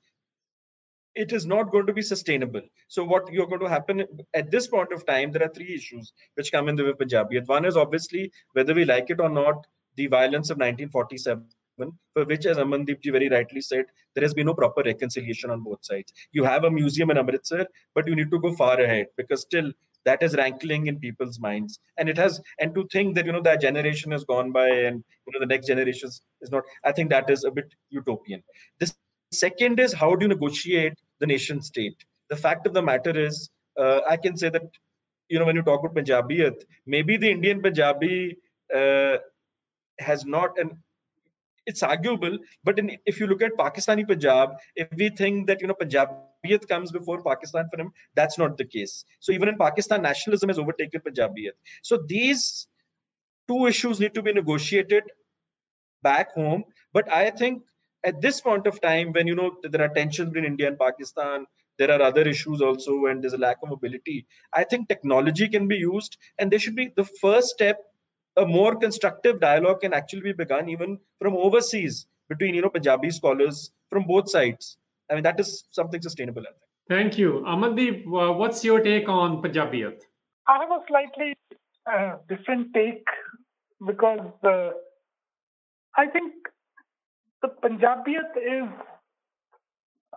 Speaker 5: it is not going to be sustainable. So what you're going to happen at this point of time, there are three issues which come in the way Punjabiyat. One is obviously, whether we like it or not, the violence of 1947, for which, as Amandeep ji very rightly said, there has been no proper reconciliation on both sides. You have a museum in Amritsar, but you need to go far ahead, because still that is rankling in people's minds. And it has, and to think that, that generation has gone by and, the next generation is not, I think that is a bit utopian. The second is, how do you negotiate the nation state? The fact of the matter is, I can say that, when you talk about Punjabiyat, maybe the Indian Punjabi has not, and it's arguable, but if you look at Pakistani Punjab, if we think that, Punjabiyat comes before Pakistan for him, that's not the case. So even in Pakistan, nationalism has overtaken Punjabiyat. So these two issues need to be negotiated back home. But I think at this point of time, when there are tensions between India and Pakistan, there are other issues also, and there's a lack of mobility, I think technology can be used, and there should be the first step. A more constructive dialogue can actually be begun even from overseas between Punjabi scholars from both sides. I mean, that is something sustainable, I think.
Speaker 4: Thank you. Amandeep, what's your take on Punjabiyat?
Speaker 6: I have a slightly different take, because I think the Punjabiyat is,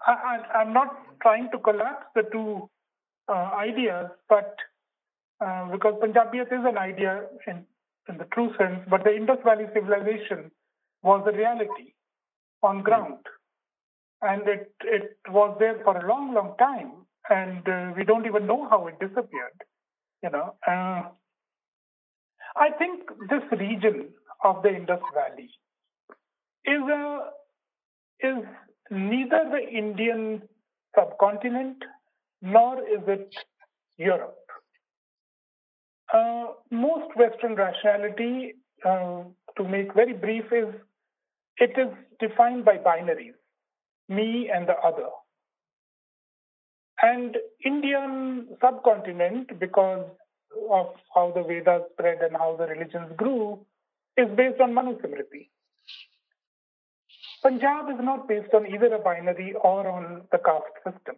Speaker 6: I'm not trying to collapse the two ideas, but because Punjabiyat is an idea in the true sense, but the Indus Valley civilization was a reality on ground. And it was there for a long, long time. And we don't even know how it disappeared. I think this region of the Indus Valley is neither the Indian subcontinent nor is it Europe. Most Western rationality, to make very brief, is it is defined by binaries, me and the other. And Indian subcontinent, because of how the Vedas spread and how the religions grew, is based on Manusmriti. Punjab is not based on either a binary or on the caste system.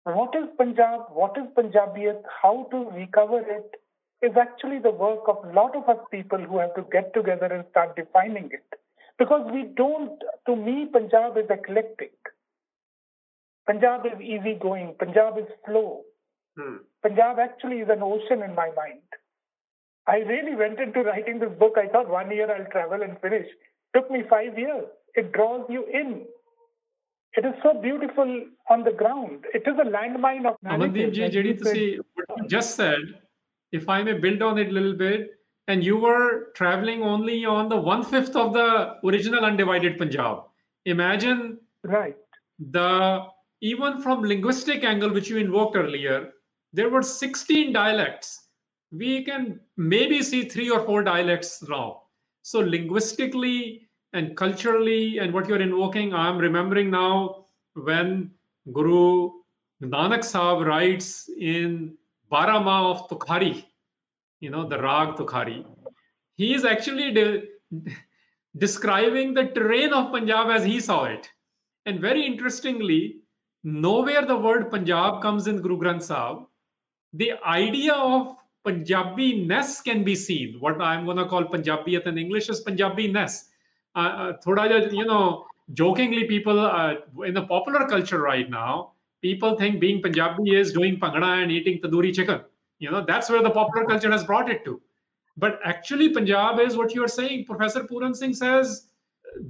Speaker 6: What is Punjab? What is Punjabiyat? How to recover it is actually the work of a lot of us people who have to get together and start defining it. Because to me, Punjab is eclectic. Punjab is easygoing. Punjab is flow. Punjab actually is an ocean in my mind. I really went into writing this book. I thought 1 year I'll travel and finish. Took me 5 years. It draws you in. It is so beautiful on the ground. It is a landmine of
Speaker 4: Amandeep ji, what you just said, if I may build on it a little bit, and you were traveling only on the 1/5 of the original undivided Punjab. Imagine,
Speaker 6: right?
Speaker 4: Even from linguistic angle, which you invoked earlier, there were 16 dialects. We can maybe see 3 or 4 dialects now. So linguistically and culturally, and what you're invoking, I'm remembering now when Guru Nanak Sahib writes in Barama of Tukhari, the Rag Tukhari, he is actually describing the terrain of Punjab as he saw it. And very interestingly, nowhere the word Punjab comes in Guru Granth Sahib. The idea of Punjabi-ness can be seen. What I'm going to call Punjabiyat in English is Punjabi-ness. Jokingly, people in the popular culture right now, people think being Punjabi is doing Bhangra and eating tandoori chicken. That's where the popular culture has brought it to. But actually, Punjab is what you're saying. Professor Puran Singh says,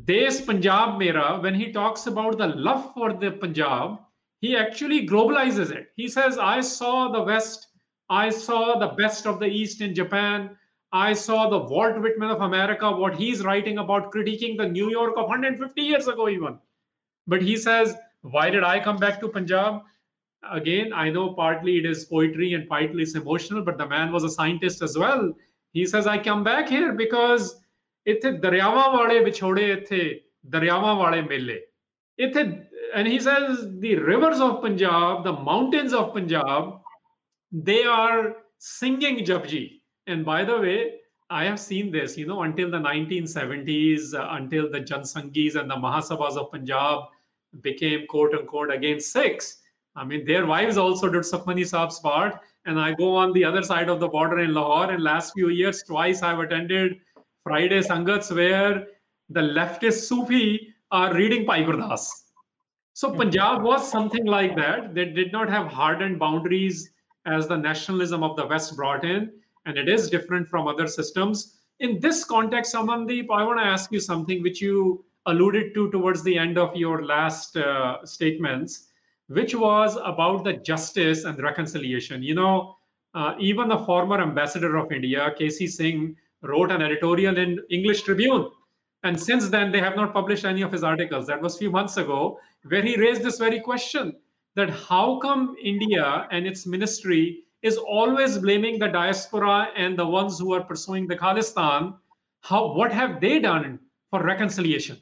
Speaker 4: Des Punjab Mera, when he talks about the love for the Punjab, he actually globalizes it. He says, I saw the West, I saw the best of the East in Japan, I saw the Walt Whitman of America, what he's writing about critiquing the New York of 150 years ago even. But he says, why did I come back to Punjab? Again, I know partly it is poetry and partly it's emotional, but the man was a scientist as well. He says, I come back here because ਇੱਥੇ ਦਰਿਆਵਾਂ ਵਾਲੇ ਵਿਛੋੜੇ ਇੱਥੇ ਦਰਿਆਵਾਂ ਵਾਲੇ ਮੇਲੇ ਇੱਥੇ and he says the rivers of Punjab, the mountains of Punjab, they are singing Japji. And by the way, I have seen this, until the 1970s, until the Jansangis and the Mahasabhas of Punjab became quote unquote against Sikhs. I mean, their wives also did Sukhmani Saab's part. And I go on the other side of the border in Lahore. In last few years, twice I've attended Friday Sangats where the leftist Sufi are reading Pai Gurdas. So Punjab was something like that. They did not have hardened boundaries as the nationalism of the West brought in, and it is different from other systems. In this context, Amandeep, I want to ask you something which you alluded to towards the end of your last statements, which was about the justice and reconciliation. Even the former ambassador of India, K.C. Singh, wrote an editorial in English Tribune. And since then, they have not published any of his articles. That was a few months ago, where he raised this very question, that how come India and its ministry is always blaming the diaspora and the ones who are pursuing the Khalistan? What have they done for reconciliation?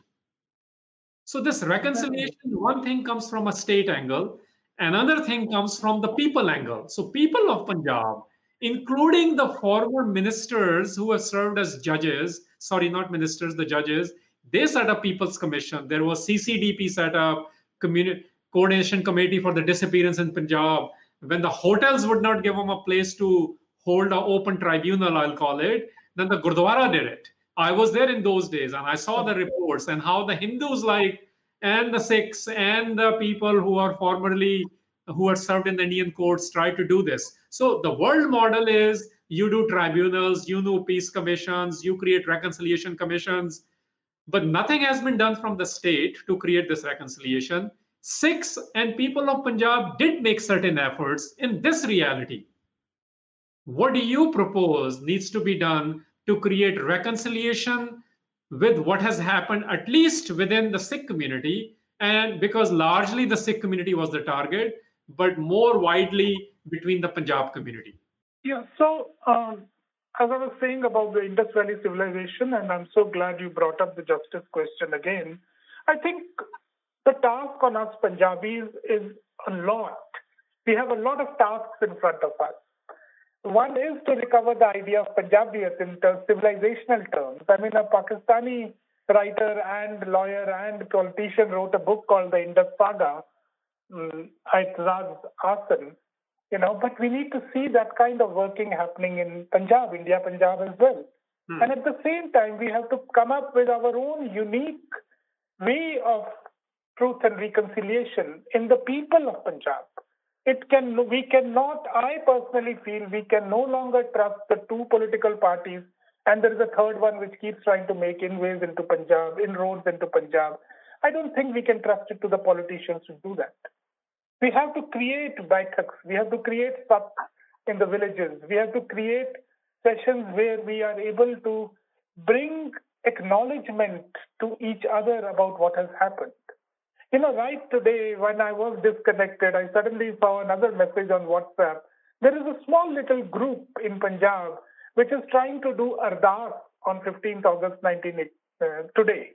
Speaker 4: So this reconciliation, one thing comes from a state angle, another thing comes from the people angle. So people of Punjab, including the former ministers who have served as judges, sorry, not ministers, the judges, they set up People's Commission. There was CCDP set up, Coordination Committee for the Disappearance in Punjab. When the hotels would not give them a place to hold an open tribunal, I'll call it, then the Gurdwara did it. I was there in those days and I saw the reports and how the Hindus and the Sikhs and the people who are served in the Indian courts tried to do this. So the world model is you do tribunals, you do peace commissions, you create reconciliation commissions, but nothing has been done from the state to create this reconciliation. Sikhs and people of Punjab did make certain efforts in this reality. What do you propose needs to be done to create reconciliation with what has happened, at least within the Sikh community? And because largely the Sikh community was the target, but more widely between the Punjab community.
Speaker 6: Yeah, so as I was saying about the Indus Valley civilization, and I'm so glad you brought up the justice question again, I think the task on us Punjabis is a lot. We have a lot of tasks in front of us. One is to recover the idea of Punjabiyat in civilizational terms. I mean, a Pakistani writer and lawyer and politician wrote a book called The Indus Saga, Aitraz Asan, but we need to see that kind of working happening in Punjab, India, Punjab as well. And at the same time, we have to come up with our own unique way of truth and reconciliation in the people of Punjab. I personally feel we can no longer trust the two political parties, and there is a third one which keeps trying to make inroads into Punjab. I don't think we can trust it to the politicians to do that. We have to create baithaks. We have to create sat in the villages. We have to create sessions where we are able to bring acknowledgement to each other about what has happened. Right today, when I was disconnected, I suddenly saw another message on WhatsApp. There is a small little group in Punjab which is trying to do Ardas on 15th August today,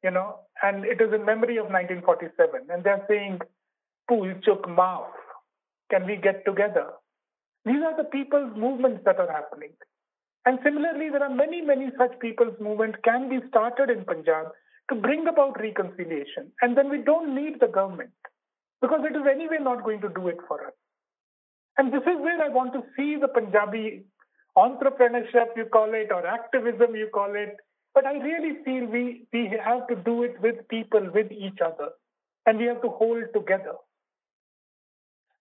Speaker 6: and it is in memory of 1947. And they're saying, Pool Chuk Maaf, can we get together? These are the people's movements that are happening. And similarly, there are many, many such people's movements can be started in Punjab to bring about reconciliation. And then we don't need the government because it is anyway not going to do it for us. And this is where I want to see the Punjabi entrepreneurship, you call it, or activism, you call it. But I really feel we have to do it with people, with each other. And we have to hold together.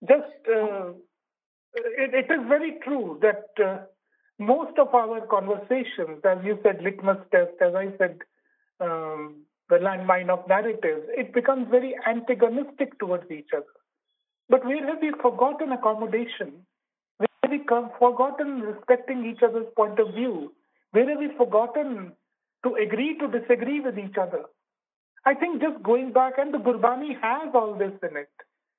Speaker 6: It is very true that most of our conversations, as you said, litmus test, as I said, the landmine of narratives, it becomes very antagonistic towards each other. But where have we forgotten accommodation? Where have we forgotten respecting each other's point of view? Where have we forgotten to agree to disagree with each other? I think just going back, and the Gurbani has all this in it.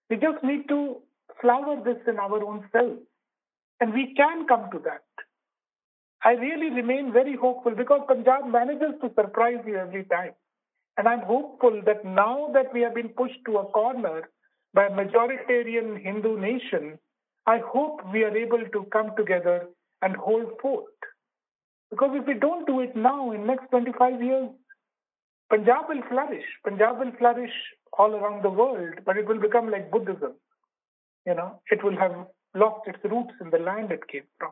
Speaker 6: We just need to flower this in our own selves. And we can come to that. I really remain very hopeful because Punjab manages to surprise you every time. And I'm hopeful that now that we have been pushed to a corner by a majoritarian Hindu nation, I hope we are able to come together and hold forth. Because if we don't do it now, in next 25 years, Punjab will flourish. Punjab will flourish all around the world, but it will become like Buddhism. It will have lost its roots in the land it came from.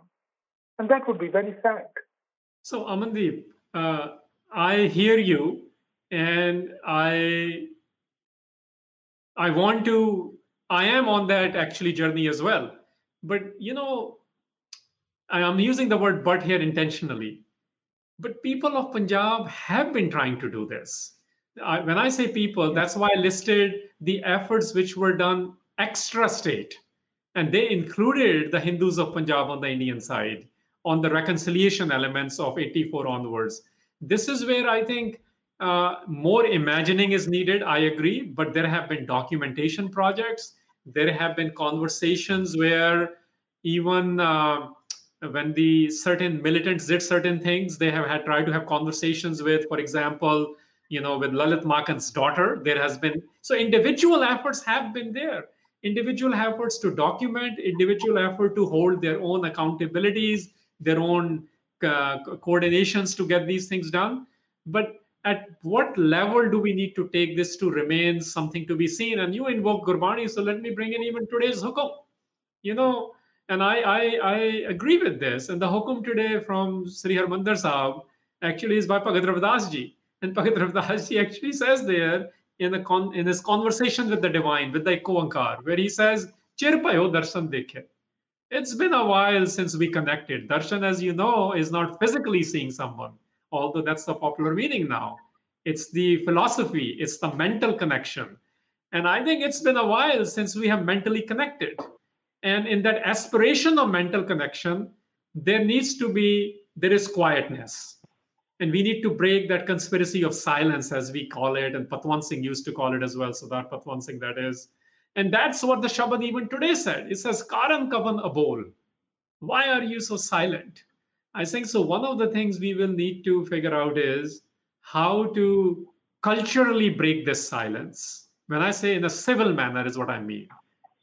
Speaker 6: And that would be very sad.
Speaker 4: So, Amandeep, I hear you, and I want to. I am on that actually journey as well. But I am using the word "but" here intentionally. But people of Punjab have been trying to do this. When I say people, that's why I listed the efforts which were done extra state. And they included the Hindus of Punjab on the Indian side, on the reconciliation elements of 84 onwards. This is where I think more imagining is needed. I agree, but there have been documentation projects. There have been conversations where even when the certain militants did certain things, they have had tried to have conversations with, for example, with Lalit Makan's daughter. There has been, so individual efforts have been there. Individual efforts to document, individual effort to hold their own accountabilities, their own coordinations to get these things done. But at what level do we need to take this to remain something to be seen? And you invoke Gurbani, so let me bring in even today's hukum. And I agree with this. And the hukum today from Sri Harinder Sahib actually is by Bhagat Ravidas ji. And Bhagat Ravidas ji actually says there in his conversation with the divine, with the Eko where he says, Chir payo darshan dekhe. It's been a while since we connected. Darshan, as you know, is not physically seeing someone, although that's the popular meaning now. It's the philosophy, it's the mental connection. And I think it's been a while since we have mentally connected. And in that aspiration of mental connection, there is quietness. And we need to break that conspiracy of silence, as we call it, and Patwan Singh used to call it as well. So that Patwan Singh, that is. And that's what the Shabad even today said. It says, Karan Kavan Abol. Why are you so silent? I think so. One of the things we will need to figure out is how to culturally break this silence. When I say in a civil manner is what I mean,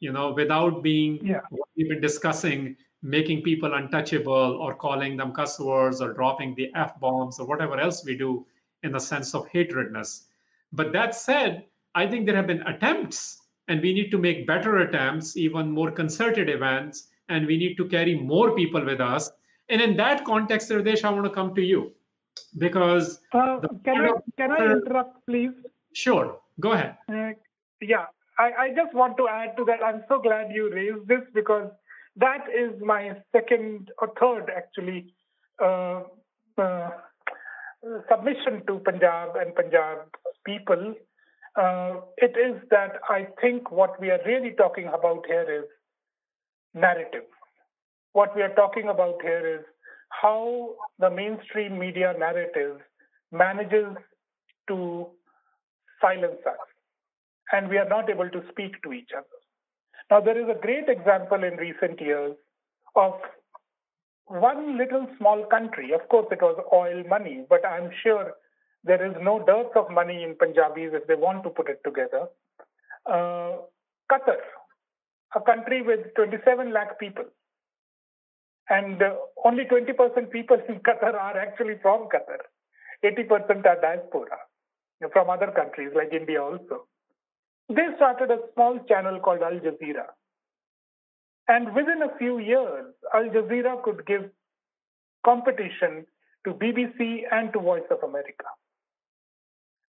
Speaker 4: without being what we've been discussing, making people untouchable or calling them cuss words or dropping the F bombs or whatever else we do in the sense of hatredness. But that said, I think there have been attempts, and we need to make better attempts, even more concerted events, and we need to carry more people with us. And in that context, Tridivesh, I want to come to you because
Speaker 6: can I interrupt, please?
Speaker 4: Sure, go ahead.
Speaker 6: I just want to add to that. I'm so glad you raised this because that is my second or third, actually, submission to Punjab and Punjab people. It is that I think what we are really talking about here is narrative. What we are talking about here is how the mainstream media narrative manages to silence us, and we are not able to speak to each other. Now, there is a great example in recent years of one little small country. Of course, it was oil money, but I'm sure there is no dearth of money in Punjabis if they want to put it together. Qatar, a country with 27 lakh people. And only 20% people in Qatar are actually from Qatar. 80% are diaspora from other countries like India also. They started a small channel called Al Jazeera. And within a few years, Al Jazeera could give competition to BBC and to Voice of America.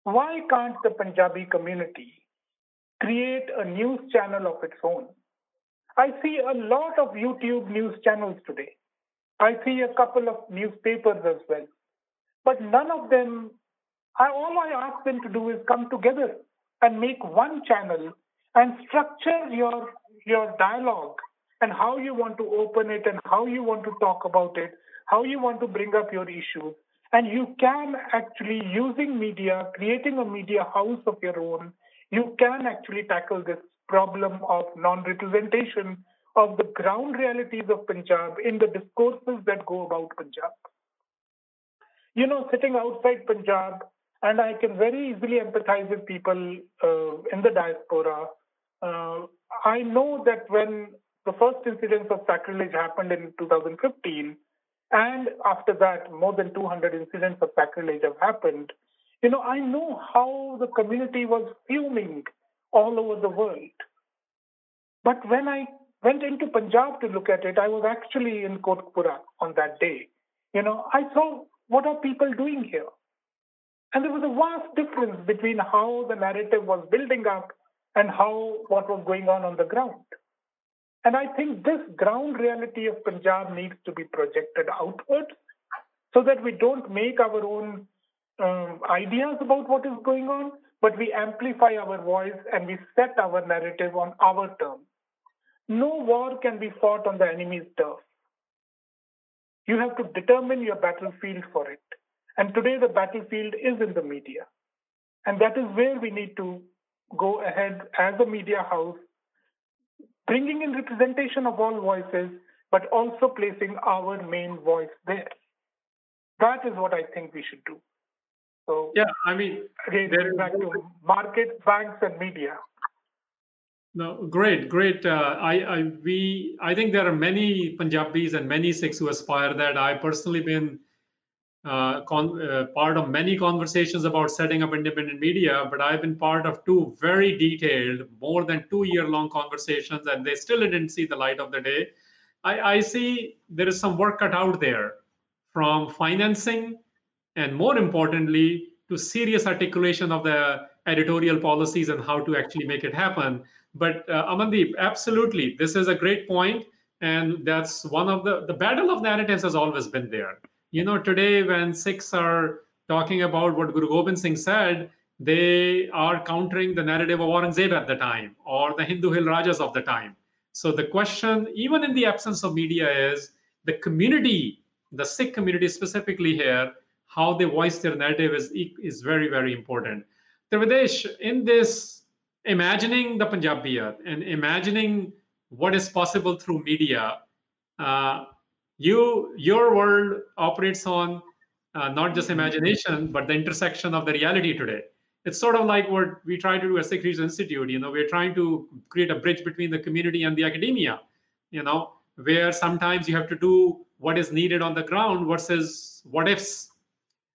Speaker 6: Why can't the Punjabi community create a news channel of its own? I see a lot of YouTube news channels today. I see a couple of newspapers as well. But none of them, all I ask them to do is come together and make one channel and structure your dialogue and how you want to open it and how you want to talk about it, how you want to bring up your issues. And you can actually, using media, creating a media house of your own, you can actually tackle this problem of non-representation of the ground realities of Punjab in the discourses that go about Punjab. Sitting outside Punjab, and I can very easily empathize with people in the diaspora. I know that when the first incidents of sacrilege happened in 2015, and after that, more than 200 incidents of sacrilege have happened, I know how the community was fuming all over the world. But when I went into Punjab to look at it, I was actually in Kotpura on that day. I saw, what are people doing here? And there was a vast difference between how the narrative was building up and what was going on the ground. And I think this ground reality of Punjab needs to be projected outwards so that we don't make our own ideas about what is going on, but we amplify our voice and we set our narrative on our terms. No war can be fought on the enemy's turf. You have to determine your battlefield for it. And today the battlefield is in the media. And that is where we need to go ahead as a media house, bringing in representation of all voices, but also placing our main voice there. That is what I think we should do. So,
Speaker 4: yeah, I mean,
Speaker 6: again, back to markets, banks, and media.
Speaker 4: No, great. I think there are many Punjabis and many Sikhs who aspire that. I've personally been part of many conversations about setting up independent media, but I've been part of two very detailed, more than 2-year-long conversations, and they still didn't see the light of the day. I see there is some work cut out there, from financing and, more importantly, to serious articulation of the editorial policies and how to actually make it happen. But Amandeep, absolutely, this is a great point, and that's one of the battle of narratives has always been there. Today when Sikhs are talking about what Guru Gobind Singh said, they are countering the narrative of Aurangzeb at the time or the Hindu Hill Rajas of the time. So the question, even in the absence of media, is the community, the Sikh community specifically here, how they voice their narrative is very, very important. Tridivesh, in this imagining the Punjabiyat and imagining what is possible through media, your world operates on not just imagination, but the intersection of the reality today. It's sort of like what we try to do at Sikh Research Institute. We're trying to create a bridge between the community and the academia, where sometimes you have to do what is needed on the ground versus what ifs.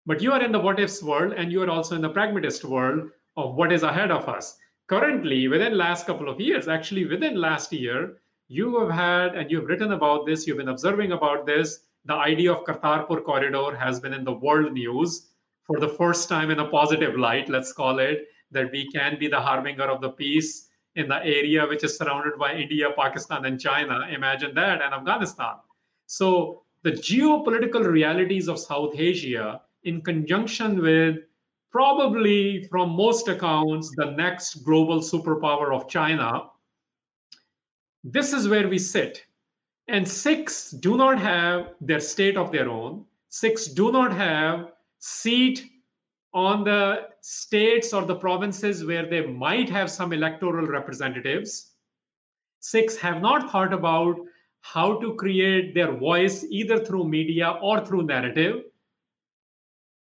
Speaker 4: But you are in the what ifs world, and you are also in the pragmatist world of what is ahead of us. Currently, within last couple of years, actually within last year, you have had, and you've written about this, you've been observing about this, the idea of Kartarpur corridor has been in the world news for the first time in a positive light, let's call it, that we can be the harbinger of the peace in the area which is surrounded by India, Pakistan, and China. Imagine that, and Afghanistan. So the geopolitical realities of South Asia, in conjunction with probably, from most accounts, the next global superpower of China, this is where we sit. And Sikhs do not have their state of their own. Sikhs do not have seat on the states or the provinces where they might have some electoral representatives. Sikhs have not thought about how to create their voice either through media or through narrative.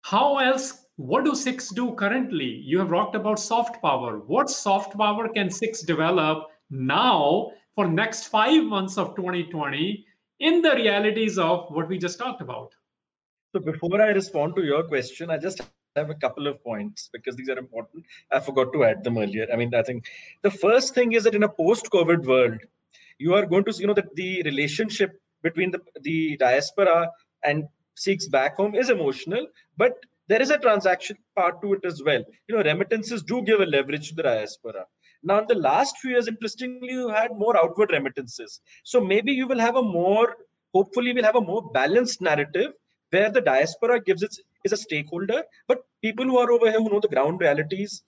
Speaker 4: How else? What do Sikhs do currently? You have talked about soft power. What soft power can Sikhs develop now for next 5 months of 2020 in the realities of what we just talked about?
Speaker 5: So before I respond to your question, I just have a couple of points because these are important. I forgot to add them earlier. I think the first thing is that in a post-COVID world, you are going to see, that the relationship between the diaspora and Sikhs back home is emotional, but there is a transaction part to it as well. Remittances do give a leverage to the diaspora. Now, in the last few years, interestingly, you had more outward remittances. So maybe you will have hopefully we'll have a more balanced narrative where the diaspora is a stakeholder, but people who are over here who know the ground realities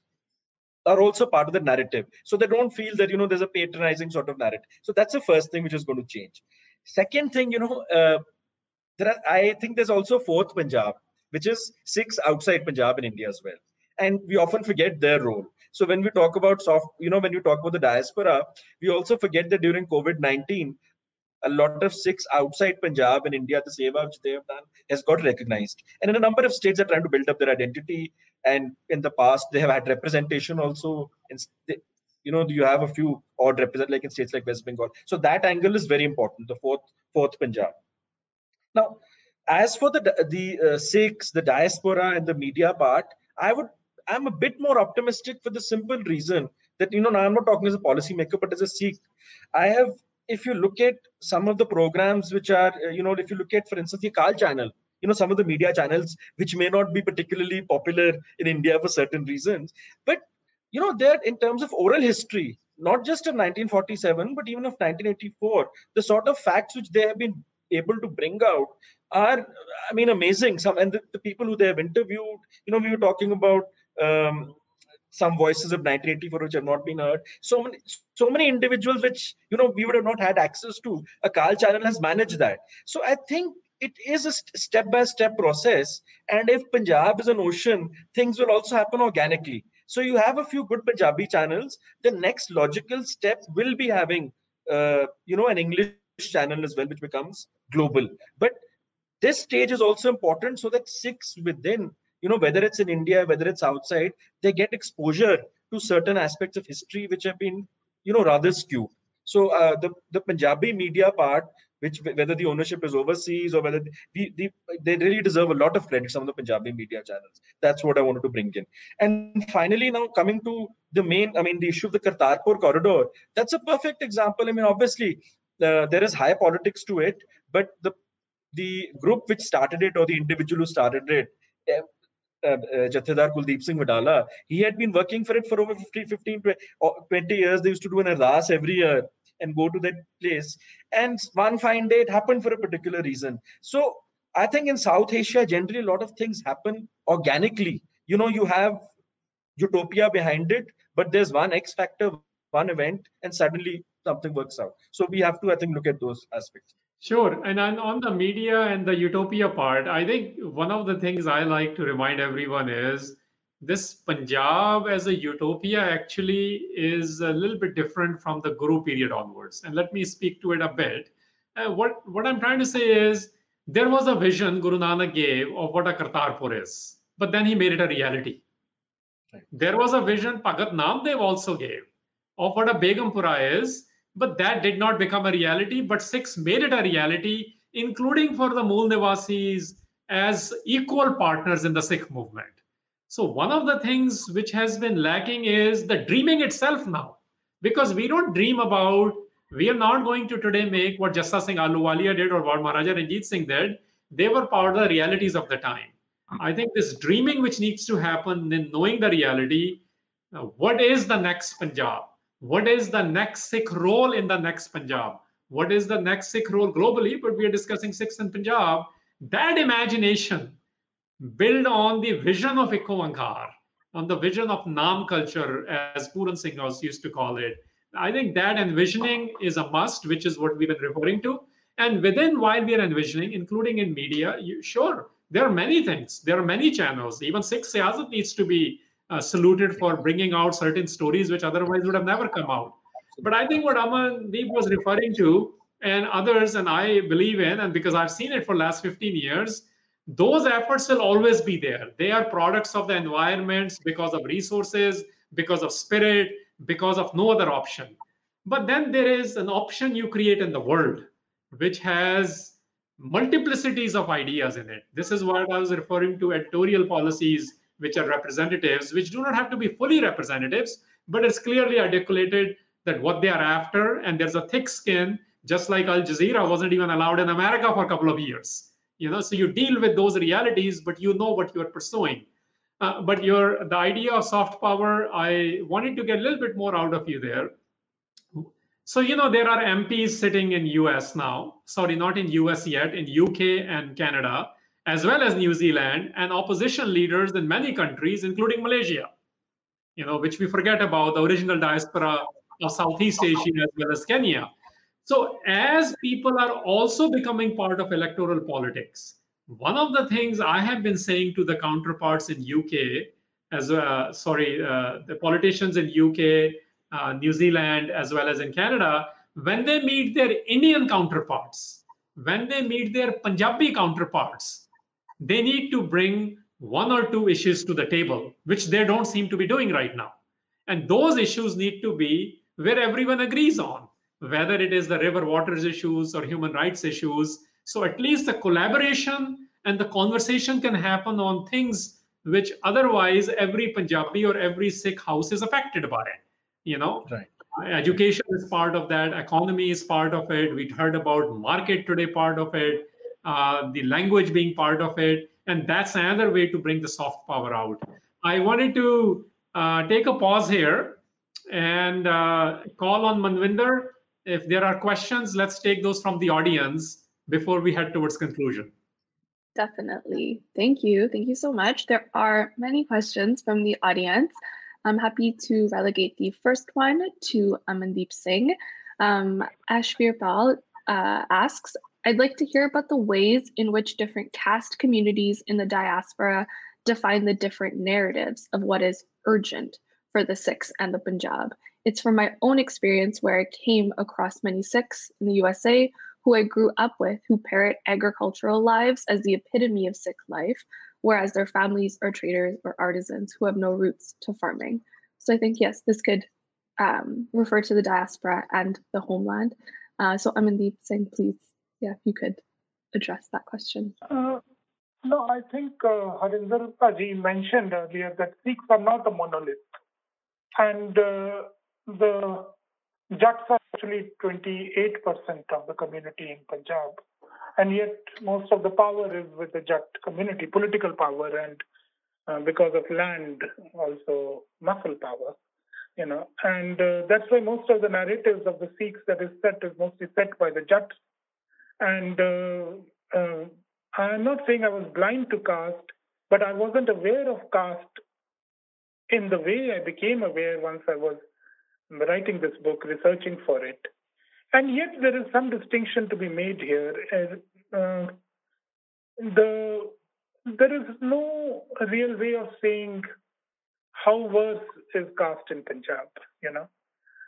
Speaker 5: are also part of the narrative. So they don't feel that, there's a patronizing sort of narrative. So that's the first thing which is going to change. Second thing, I think there's also fourth Punjab, which is Sikhs outside Punjab in India as well. And we often forget their role. So when we talk about when you talk about the diaspora, we also forget that during COVID-19, a lot of Sikhs outside Punjab in India, the seva which they have done has got recognized. And in a number of states are trying to build up their identity. And in the past, they have had representation also. You have a few odd represent like in states like West Bengal. So that angle is very important, the fourth Punjab. Now, as for the Sikhs, the diaspora, and the media part, I'm a bit more optimistic for the simple reason that now I'm not talking as a policymaker, but as a Sikh, I have. If you look at some of the programs which are, if you look at, for instance, the Kal channel, some of the media channels which may not be particularly popular in India for certain reasons, but they're in terms of oral history, not just of 1947, but even of 1984, the sort of facts which they have been able to bring out are, amazing. The people who they have interviewed, we were talking about some voices of 1984 which have not been heard. So many individuals which we would have not had access to. A Kal channel has managed that. So I think it is a step-by-step process. And if Punjab is an ocean, things will also happen organically. So you have a few good Punjabi channels. The next logical step will be having, an English channel as well, which becomes global. But this stage is also important so that Sikhs within, whether it's in India, whether it's outside, they get exposure to certain aspects of history which have been, rather skewed. So the Punjabi media part, which whether the ownership is overseas or whether they really deserve a lot of credit, some of the Punjabi media channels. That's what I wanted to bring in. And finally, now coming to the issue of the Kartarpur corridor, that's a perfect example. Obviously, there is high politics to it, but the group which started it, or the individual who started it, Jathedar Kuldeep Singh Wadala, he had been working for it for over 15, 20 years. They used to do an ardas every year and go to that place. And one fine day, it happened for a particular reason. So I think in South Asia, generally, a lot of things happen organically. You have utopia behind it, but there's one X factor, one event, and suddenly something works out. So we have to, I think, look at those aspects.
Speaker 4: Sure. And on the media and the utopia part, I think one of the things I like to remind everyone is this Punjab as a utopia actually is a little bit different from the Guru period onwards. And let me speak to it a bit. What I'm trying to say is there was a vision Guru Nanak gave of what a Kartarpur is, but then he made it a reality. Right. There was a vision Bhagat Namdev also gave of what a Begumpura is, but that did not become a reality. But Sikhs made it a reality, including for the Mool Nivasis as equal partners in the Sikh movement. So one of the things which has been lacking is the dreaming itself now, because we don't dream about, we are not going to today make what Jassa Singh Ahluwalia did or what Maharaja Ranjit Singh did. They were part of the realities of the time. I think this dreaming which needs to happen in knowing the reality, what is the next Punjab? What is the next Sikh role in the next Punjab? What is the next Sikh role globally? But we are discussing Sikhs and Punjab. That imagination built on the vision of Ikko Ankar, on the vision of Naam culture, as Puran Singh used to call it. I think that envisioning is a must, which is what we've been referring to. And within, while we are envisioning, including in media, sure, there are many things. There are many channels. Even Sikh Siyasat needs to be saluted for bringing out certain stories which otherwise would have never come out. But I think what Amandeep was referring to, and others, and I believe in, and because I've seen it for the last 15 years, those efforts will always be there. They are products of the environments because of resources, because of spirit, because of no other option. But then there is an option you create in the world, which has multiplicities of ideas in it. This is what I was referring to, editorial policies, which are representatives, which do not have to be fully representatives, but it's clearly articulated that what they are after, and there's a thick skin, just like Al Jazeera wasn't even allowed in America for a couple of years. So you deal with those realities, but you know what you are pursuing. But the idea of soft power, I wanted to get a little bit more out of you there. So, there are MPs sitting in US now, sorry, not in US yet, in UK and Canada, as well as New Zealand, and opposition leaders in many countries, including Malaysia, which we forget about, the original diaspora of Southeast Asia as well as Kenya. So as people are also becoming part of electoral politics, one of the things I have been saying to the counterparts in UK, the politicians in UK, New Zealand, as well as in Canada, when they meet their Indian counterparts, when they meet their Punjabi counterparts, they need to bring one or two issues to the table, which they don't seem to be doing right now. And those issues need to be where everyone agrees on, whether it is the river waters issues or human rights issues. So at least the collaboration and the conversation can happen on things which otherwise every Punjabi or every Sikh house is affected by. You know,
Speaker 5: Right.
Speaker 4: Education is part of that, economy is part of it. We heard about market today, part of it, the language being part of it. And that's another way to bring the soft power out. I wanted to take a pause here and call on Manvinder. If there are questions, let's take those from the audience before we head towards conclusion.
Speaker 3: Definitely. Thank you. Thank you so much. There are many questions from the audience. I'm happy to relegate the first one to Amandeep Singh. Ashvir Pal asks, I'd like to hear about the ways in which different caste communities in the diaspora define the different narratives of what is urgent for the Sikhs and the Punjab. It's from my own experience where I came across many Sikhs in the USA who I grew up with who parrot agricultural lives as the epitome of Sikh life, whereas their families are traders or artisans who have no roots to farming. So I think, yes, this could refer to the diaspora and the homeland. So Amandeep Singh, please, if you could address that question.
Speaker 6: No, I think Harinder Ji mentioned earlier that Sikhs are not a monolith. And the Jats are actually 28% of the community in Punjab. And yet most of the power is with the Jat community, political power, and because of land, also muscle power. And that's why most of the narratives of the Sikhs that is set is mostly set by the Jats. And I'm not saying I was blind to caste, but I wasn't aware of caste in the way I became aware once I was writing this book, researching for it. And yet there is some distinction to be made here. There is no real way of saying how worse is caste in Punjab,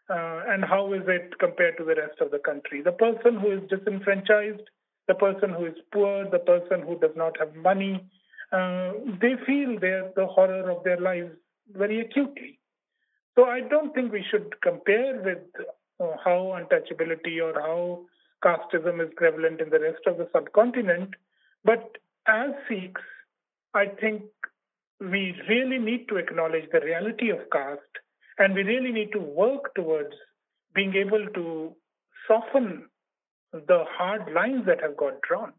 Speaker 6: and how is it compared to the rest of the country. The person who is disenfranchised, the person who is poor, the person who does not have money, they feel the horror of their lives very acutely. So I don't think we should compare with how untouchability or how casteism is prevalent in the rest of the subcontinent. But as Sikhs, I think we really need to acknowledge the reality of caste, and we really need to work towards being able to soften the hard lines that have got drawn.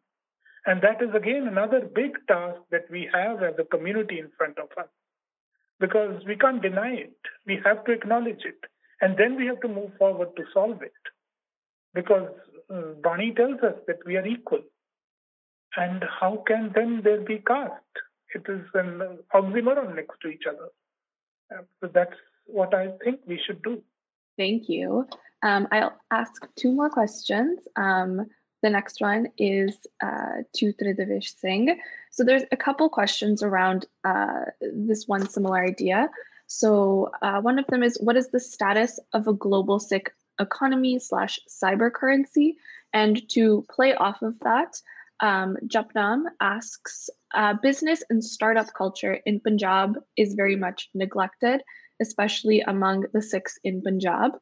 Speaker 6: And that is, again, another big task that we have as a community in front of us. Because we can't deny it. We have to acknowledge it. And then we have to move forward to solve it. Because Bani tells us that we are equal. And how can then there be caste? It is an oxymoron next to each other. So that's what I think we should do.
Speaker 3: Thank you. I'll ask two more questions. The next one is to Tridivesh Singh. So there's a couple questions around this one similar idea. So one of them is, what is the status of a global Sikh economy / cyber currency? And to play off of that, Japnam asks, business and startup culture in Punjab is very much neglected, especially among the Sikhs in Punjab.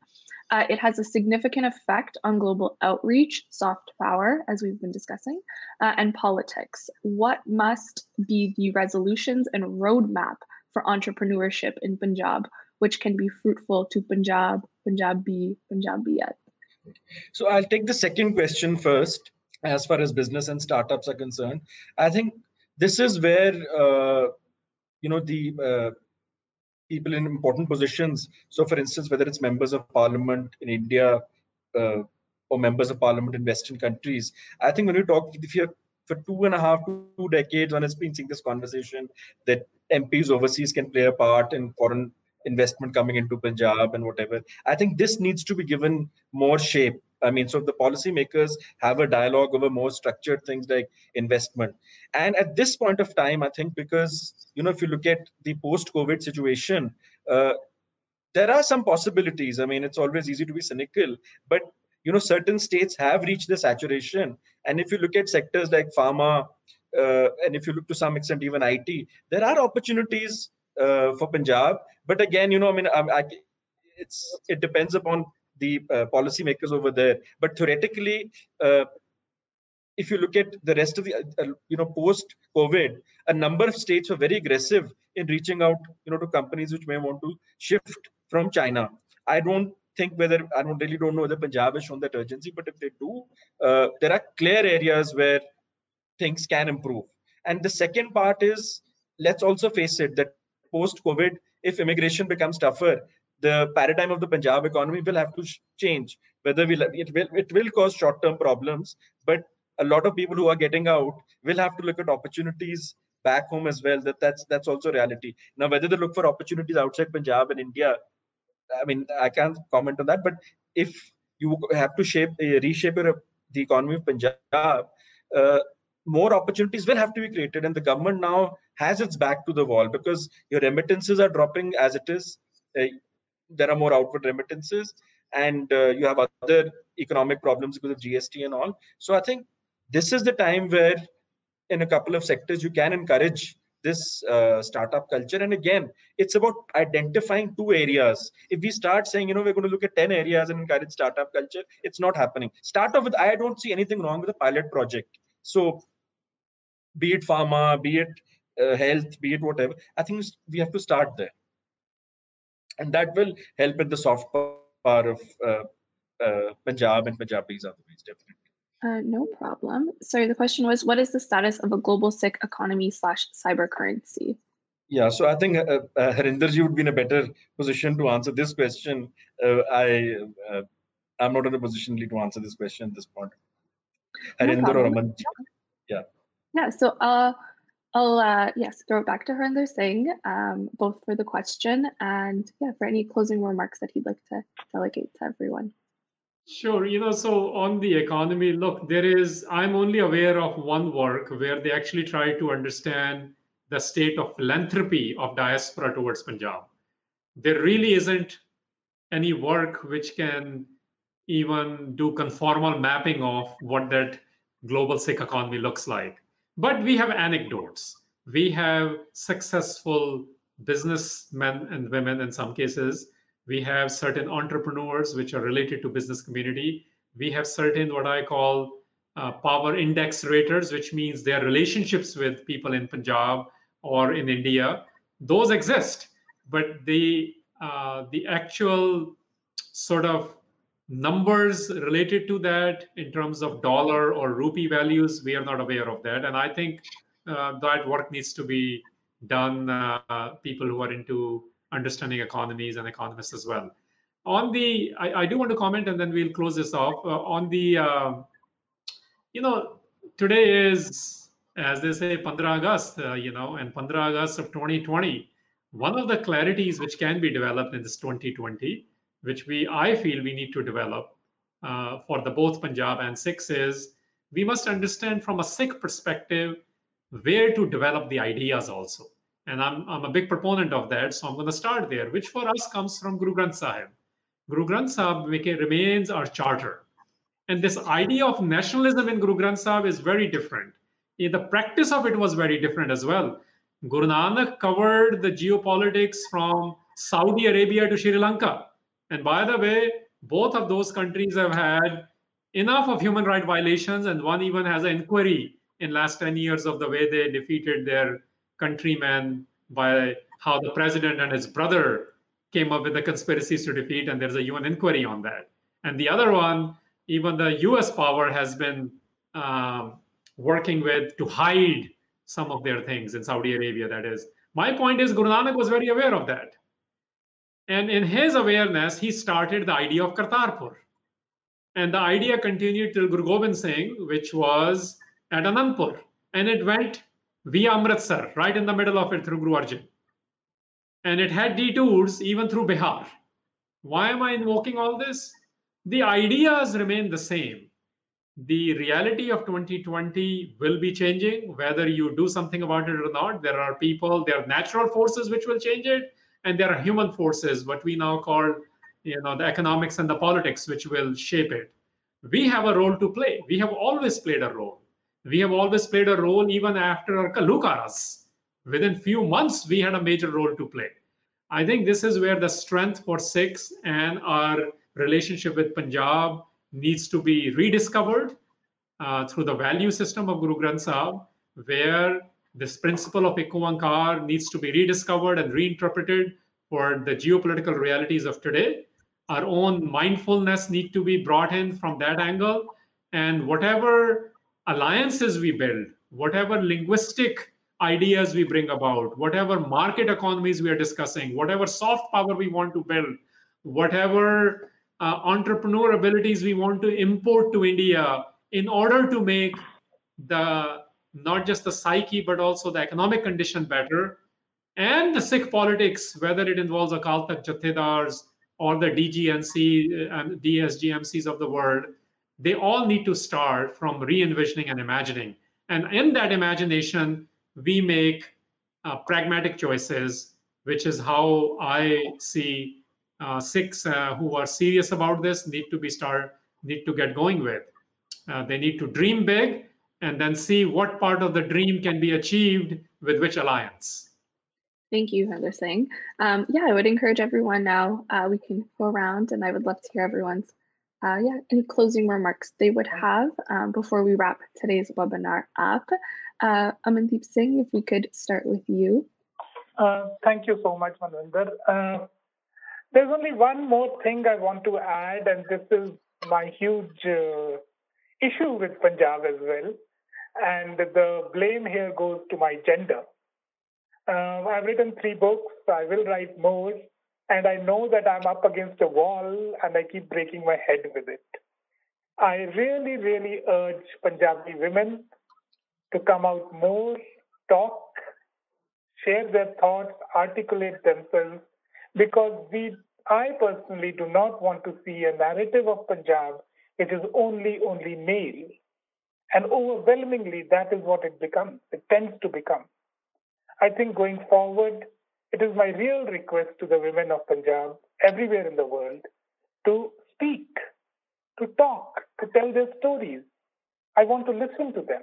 Speaker 3: It has a significant effect on global outreach, soft power, as we've been discussing, and politics. What must be the resolutions and roadmap for entrepreneurship in Punjab, which can be fruitful to Punjab, Punjabiyat?
Speaker 5: So I'll take the second question first. As far as business and startups are concerned, I think this is where the people in important positions. So, for instance, whether it's members of parliament in India or members of parliament in Western countries, I think when you talk, if you're for 2.5 to 2 decades, one has been seeing this conversation that MPs overseas can play a part in foreign investment coming into Punjab and whatever. I think this needs to be given more shape. I mean, so the policymakers have a dialogue over more structured things like investment. And at this point of time, I think because, if you look at the post-COVID situation, there are some possibilities. I mean, it's always easy to be cynical, but certain states have reached the saturation. And if you look at sectors like pharma, and if you look to some extent even IT, there are opportunities for Punjab. But again, I mean, it depends upon the policymakers over there. But theoretically, if you look at the rest of the post COVID, a number of states were very aggressive in reaching out to companies which may want to shift from China. I don't really don't know whether Punjab has shown that urgency, but if they do, there are clear areas where things can improve. And the second part is, let's also face it, that post COVID, if immigration becomes tougher, the paradigm of the Punjab economy will have to change. Whether it will cause short term problems, but a lot of people who are getting out will have to look at opportunities back home as well. That's also reality. Now, whether they look for opportunities outside Punjab and India, I mean, I can't comment on that. But if you have to reshape the economy of Punjab, more opportunities will have to be created. And the government now has its back to the wall because your remittances are dropping as it is. There are more outward remittances, and you have other economic problems because of GST and all. So I think this is the time where, in a couple of sectors, you can encourage this startup culture. And again, it's about identifying 2 areas. If we start saying, we're going to look at 10 areas and encourage startup culture, it's not happening. Start off with, I don't see anything wrong with a pilot project. So be it pharma, be it health, be it whatever, I think we have to start there. And that will help in the soft power of Punjab and Punjabis otherwise, definitely.
Speaker 3: No problem. Sorry, the question was, what is the status of a global Sikh economy / cyber currency?
Speaker 5: Yeah, so I think Harinder would be in a better position to answer this question. I'm not in a position to answer this question at this point. Harinder or Amandeep? Yeah.
Speaker 3: Yeah, so I'll throw it back to Harinder Singh, both for the question and for any closing remarks that he'd like to delegate to everyone.
Speaker 4: Sure. So on the economy, look, I'm only aware of one work where they actually try to understand the state of philanthropy of diaspora towards Punjab. There really isn't any work which can even do conformal mapping of what that global Sikh economy looks like. But we have anecdotes. We have successful businessmen and women in some cases. We have certain entrepreneurs which are related to business community. We have certain what I call power index raters, which means their relationships with people in Punjab or in India. Those exist, but the actual sort of numbers related to that in terms of dollar or rupee values, we are not aware of that. And I think that work needs to be done, people who are into understanding economies and economists as well. I do want to comment, and then we'll close this off. Today is, as they say, 15 August, and 15 August of 2020. One of the clarities which can be developed in this 2020, which I feel we need to develop for the both Punjab and Sikhs, is we must understand from a Sikh perspective where to develop the ideas also. And I'm a big proponent of that, so I'm going to start there, which for us comes from Guru Granth Sahib. Guru Granth Sahib remains our charter. And this idea of nationalism in Guru Granth Sahib is very different. The practice of it was very different as well. Guru Nanak covered the geopolitics from Saudi Arabia to Sri Lanka. And by the way, both of those countries have had enough of human rights violations, and one even has an inquiry in last 10 years of the way they defeated their countrymen by how the president and his brother came up with the conspiracies to defeat, and there's a UN inquiry on that. And the other one, even the US power has been working with to hide some of their things in Saudi Arabia, that is. My point is, Guru Nanak was very aware of that. And in his awareness, he started the idea of Kartarpur. And the idea continued till Guru Gobind Singh, which was at Anandpur. And it went via Amritsar, right in the middle of it through Guru Arjan. And it had detours even through Bihar. Why am I invoking all this? The ideas remain the same. The reality of 2020 will be changing, whether you do something about it or not. There are people, there are natural forces which will change it, and there are human forces, what we now call, the economics and the politics, which will shape it. We have a role to play. We have always played a role. We have always played a role even after Kalukaras. Within few months, we had a major role to play. I think this is where the strength for Sikhs and our relationship with Punjab needs to be rediscovered through the value system of Guru Granth Sahib, where this principle of Eko needs to be rediscovered and reinterpreted for the geopolitical realities of today. Our own mindfulness need to be brought in from that angle, and whatever alliances we build, whatever linguistic ideas we bring about, whatever market economies we are discussing, whatever soft power we want to build, whatever entrepreneur abilities we want to import to India in order to make the not just the psyche but also the economic condition better, and the Sikh politics, whether it involves Akal Takht Jathedars or the DGNC and DSGMCs of the world, they all need to start from re-envisioning and imagining. And in that imagination, we make pragmatic choices, which is how I see Sikhs who are serious about this need to get going with. They need to dream big and then see what part of the dream can be achieved with which alliance.
Speaker 3: Thank you, Harinder Singh. Yeah, I would encourage everyone now, we can go around and I would love to hear everyone's any closing remarks they would have before we wrap today's webinar up. Amandeep Singh, if we could start with you.
Speaker 6: Thank you so much, Manvinder. There's only one more thing I want to add, and this is my huge issue with Punjab as well. And the blame here goes to my gender. I've written 3 books. I will write more. And I know that I'm up against a wall and I keep breaking my head with it. I really, really urge Punjabi women to come out more, talk, share their thoughts, articulate themselves, because I personally do not want to see a narrative of Punjab which is only male. And overwhelmingly, that is what it becomes. It tends to become. I think going forward, it is my real request to the women of Punjab, everywhere in the world, to speak, to talk, to tell their stories. I want to listen to them.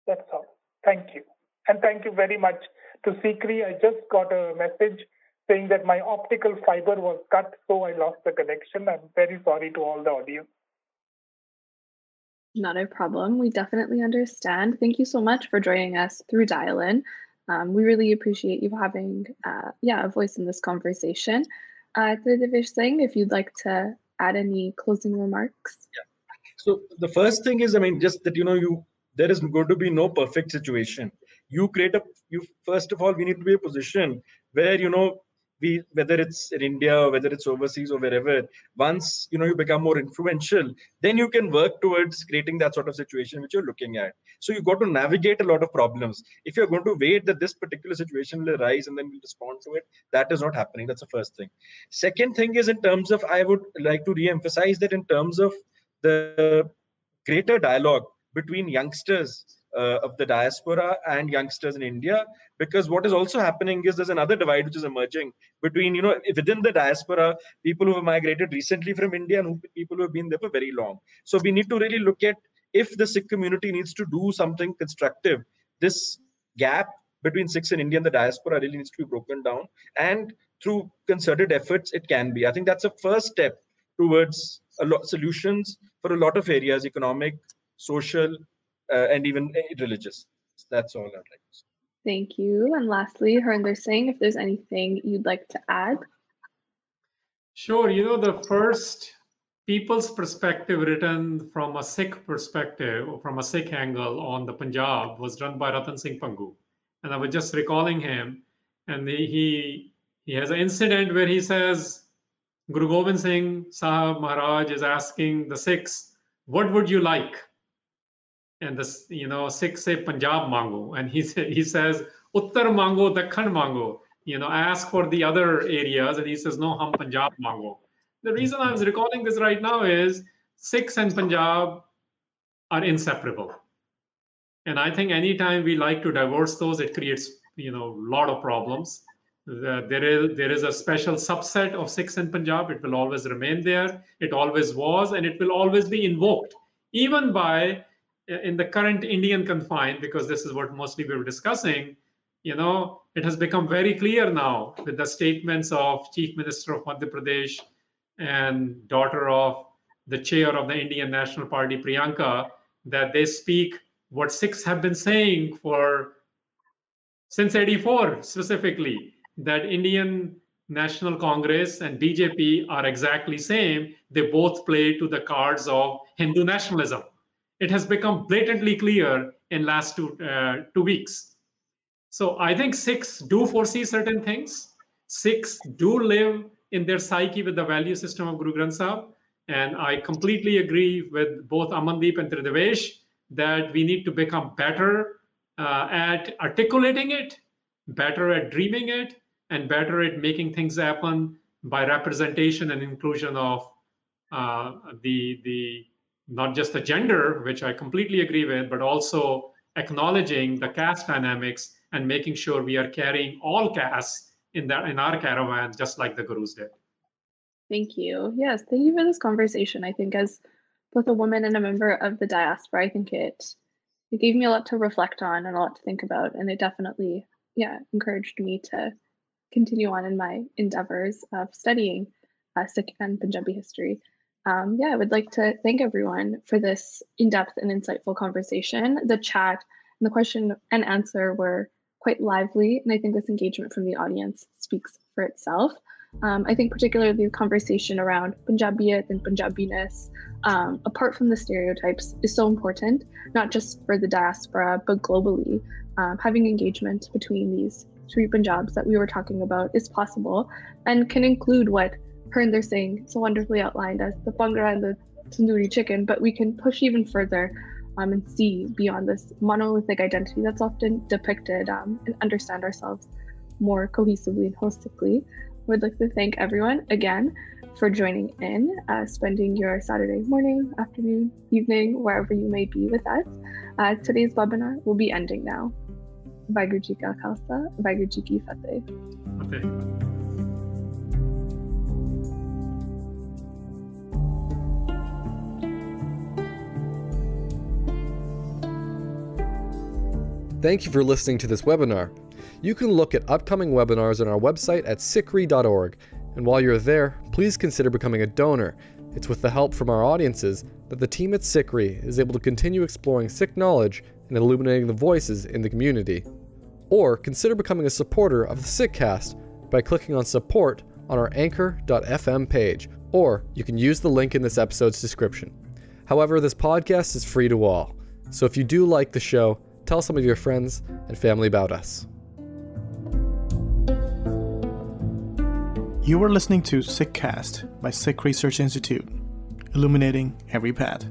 Speaker 6: That's all. Thank you. And thank you very much to Sikri. I just got a message saying that my optical fiber was cut, so I lost the connection. I'm very sorry to all the audience.
Speaker 3: Not a problem. We definitely understand. Thank you so much for joining us through dial-in. We really appreciate you having a voice in this conversation. Tridivesh Singh, if you'd like to add any closing remarks.
Speaker 5: Yeah. So the first thing is, just that, there is going to be no perfect situation. First of all, we need to be in a position where, whether it's in India or whether it's overseas or wherever, once, you become more influential, then you can work towards creating that sort of situation which you're looking at. So you've got to navigate a lot of problems. If you're going to wait that this particular situation will arise and then we'll respond to it, that is not happening. That's the first thing. Second thing is, in terms of, I would like to re-emphasize that in terms of the greater dialogue between youngsters of the diaspora and youngsters in India, because what is also happening is there's another divide which is emerging between, within the diaspora, people who have migrated recently from India and people who have been there for very long. So we need to really look at, if the Sikh community needs to do something constructive, this gap between Sikhs in India and the diaspora really needs to be broken down, and through concerted efforts it can be. I think that's a first step towards solutions for a lot of areas: economic, social, and even religious. That's all I'd like to say.
Speaker 3: Thank you. And lastly, Harinder Singh, if there's anything you'd like to add.
Speaker 4: Sure. The first people's perspective written from a Sikh perspective, or from a Sikh angle on the Punjab, was done by Ratan Singh Pangu. And I was just recalling him, and he has an incident where he says, Guru Gobind Singh Sahib Maharaj is asking the Sikhs, what would you like? And the Sikhs say Punjab mango, and he says Uttar mango, Dakhan mango. Ask for the other areas, and he says no, hum Punjab mango. The reason I was recalling this right now is Sikhs and Punjab are inseparable. And I think anytime we like to divorce those, it creates, a lot of problems. There is a special subset of Sikhs and Punjab. It will always remain there. It always was, and it will always be invoked, even in the current Indian confine, because this is what mostly we were discussing. It has become very clear now with the statements of Chief Minister of Madhya Pradesh and daughter of the chair of the Indian National Party, Priyanka, that they speak what Sikhs have been saying since 84 specifically, that Indian National Congress and BJP are exactly same. They both play to the cards of Hindu nationalism. It has become blatantly clear in last two weeks. So I think Sikhs do foresee certain things. Sikhs do live in their psyche with the value system of Guru Granth Sahib. And I completely agree with both Amandeep and Tridivesh that we need to become better at articulating it, better at dreaming it, and better at making things happen by representation and inclusion of the not just the gender, which I completely agree with, but also acknowledging the caste dynamics and making sure we are carrying all castes in our caravan, just like the Gurus did.
Speaker 3: Thank you. Yes, thank you for this conversation. I think as both a woman and a member of the diaspora, I think it gave me a lot to reflect on and a lot to think about. And it definitely, encouraged me to continue on in my endeavors of studying Sikh and Punjabi history. I would like to thank everyone for this in-depth and insightful conversation. The chat and the question and answer were quite lively, and I think this engagement from the audience speaks for itself. I think particularly the conversation around Punjabiyat and Punjabiness, apart from the stereotypes, is so important, not just for the diaspora, but globally. Having engagement between these three Punjabs that we were talking about is possible and can include what Harinder Singh so wonderfully outlined as the bhangra and the tandoori chicken, but we can push even further and see beyond this monolithic identity that's often depicted and understand ourselves more cohesively and holistically. I would like to thank everyone again for joining in, spending your Saturday morning, afternoon, evening, wherever you may be with us. Today's webinar will be ending now. Vaheguru Ji Ka Khalsa, Vaheguru Ji Ki Fateh.
Speaker 2: Thank you for listening to this webinar. You can look at upcoming webinars on our website at sikhri.org, and while you're there, please consider becoming a donor. It's with the help from our audiences that the team at Sikhri is able to continue exploring Sikh knowledge and illuminating the voices in the community. Or consider becoming a supporter of the Sikhcast by clicking on support on our anchor.fm page, or you can use the link in this episode's description. However, this podcast is free to all, so if you do like the show, tell some of your friends and family about us.
Speaker 1: You are listening to Sikhcast by Sikh Research Institute, illuminating every path.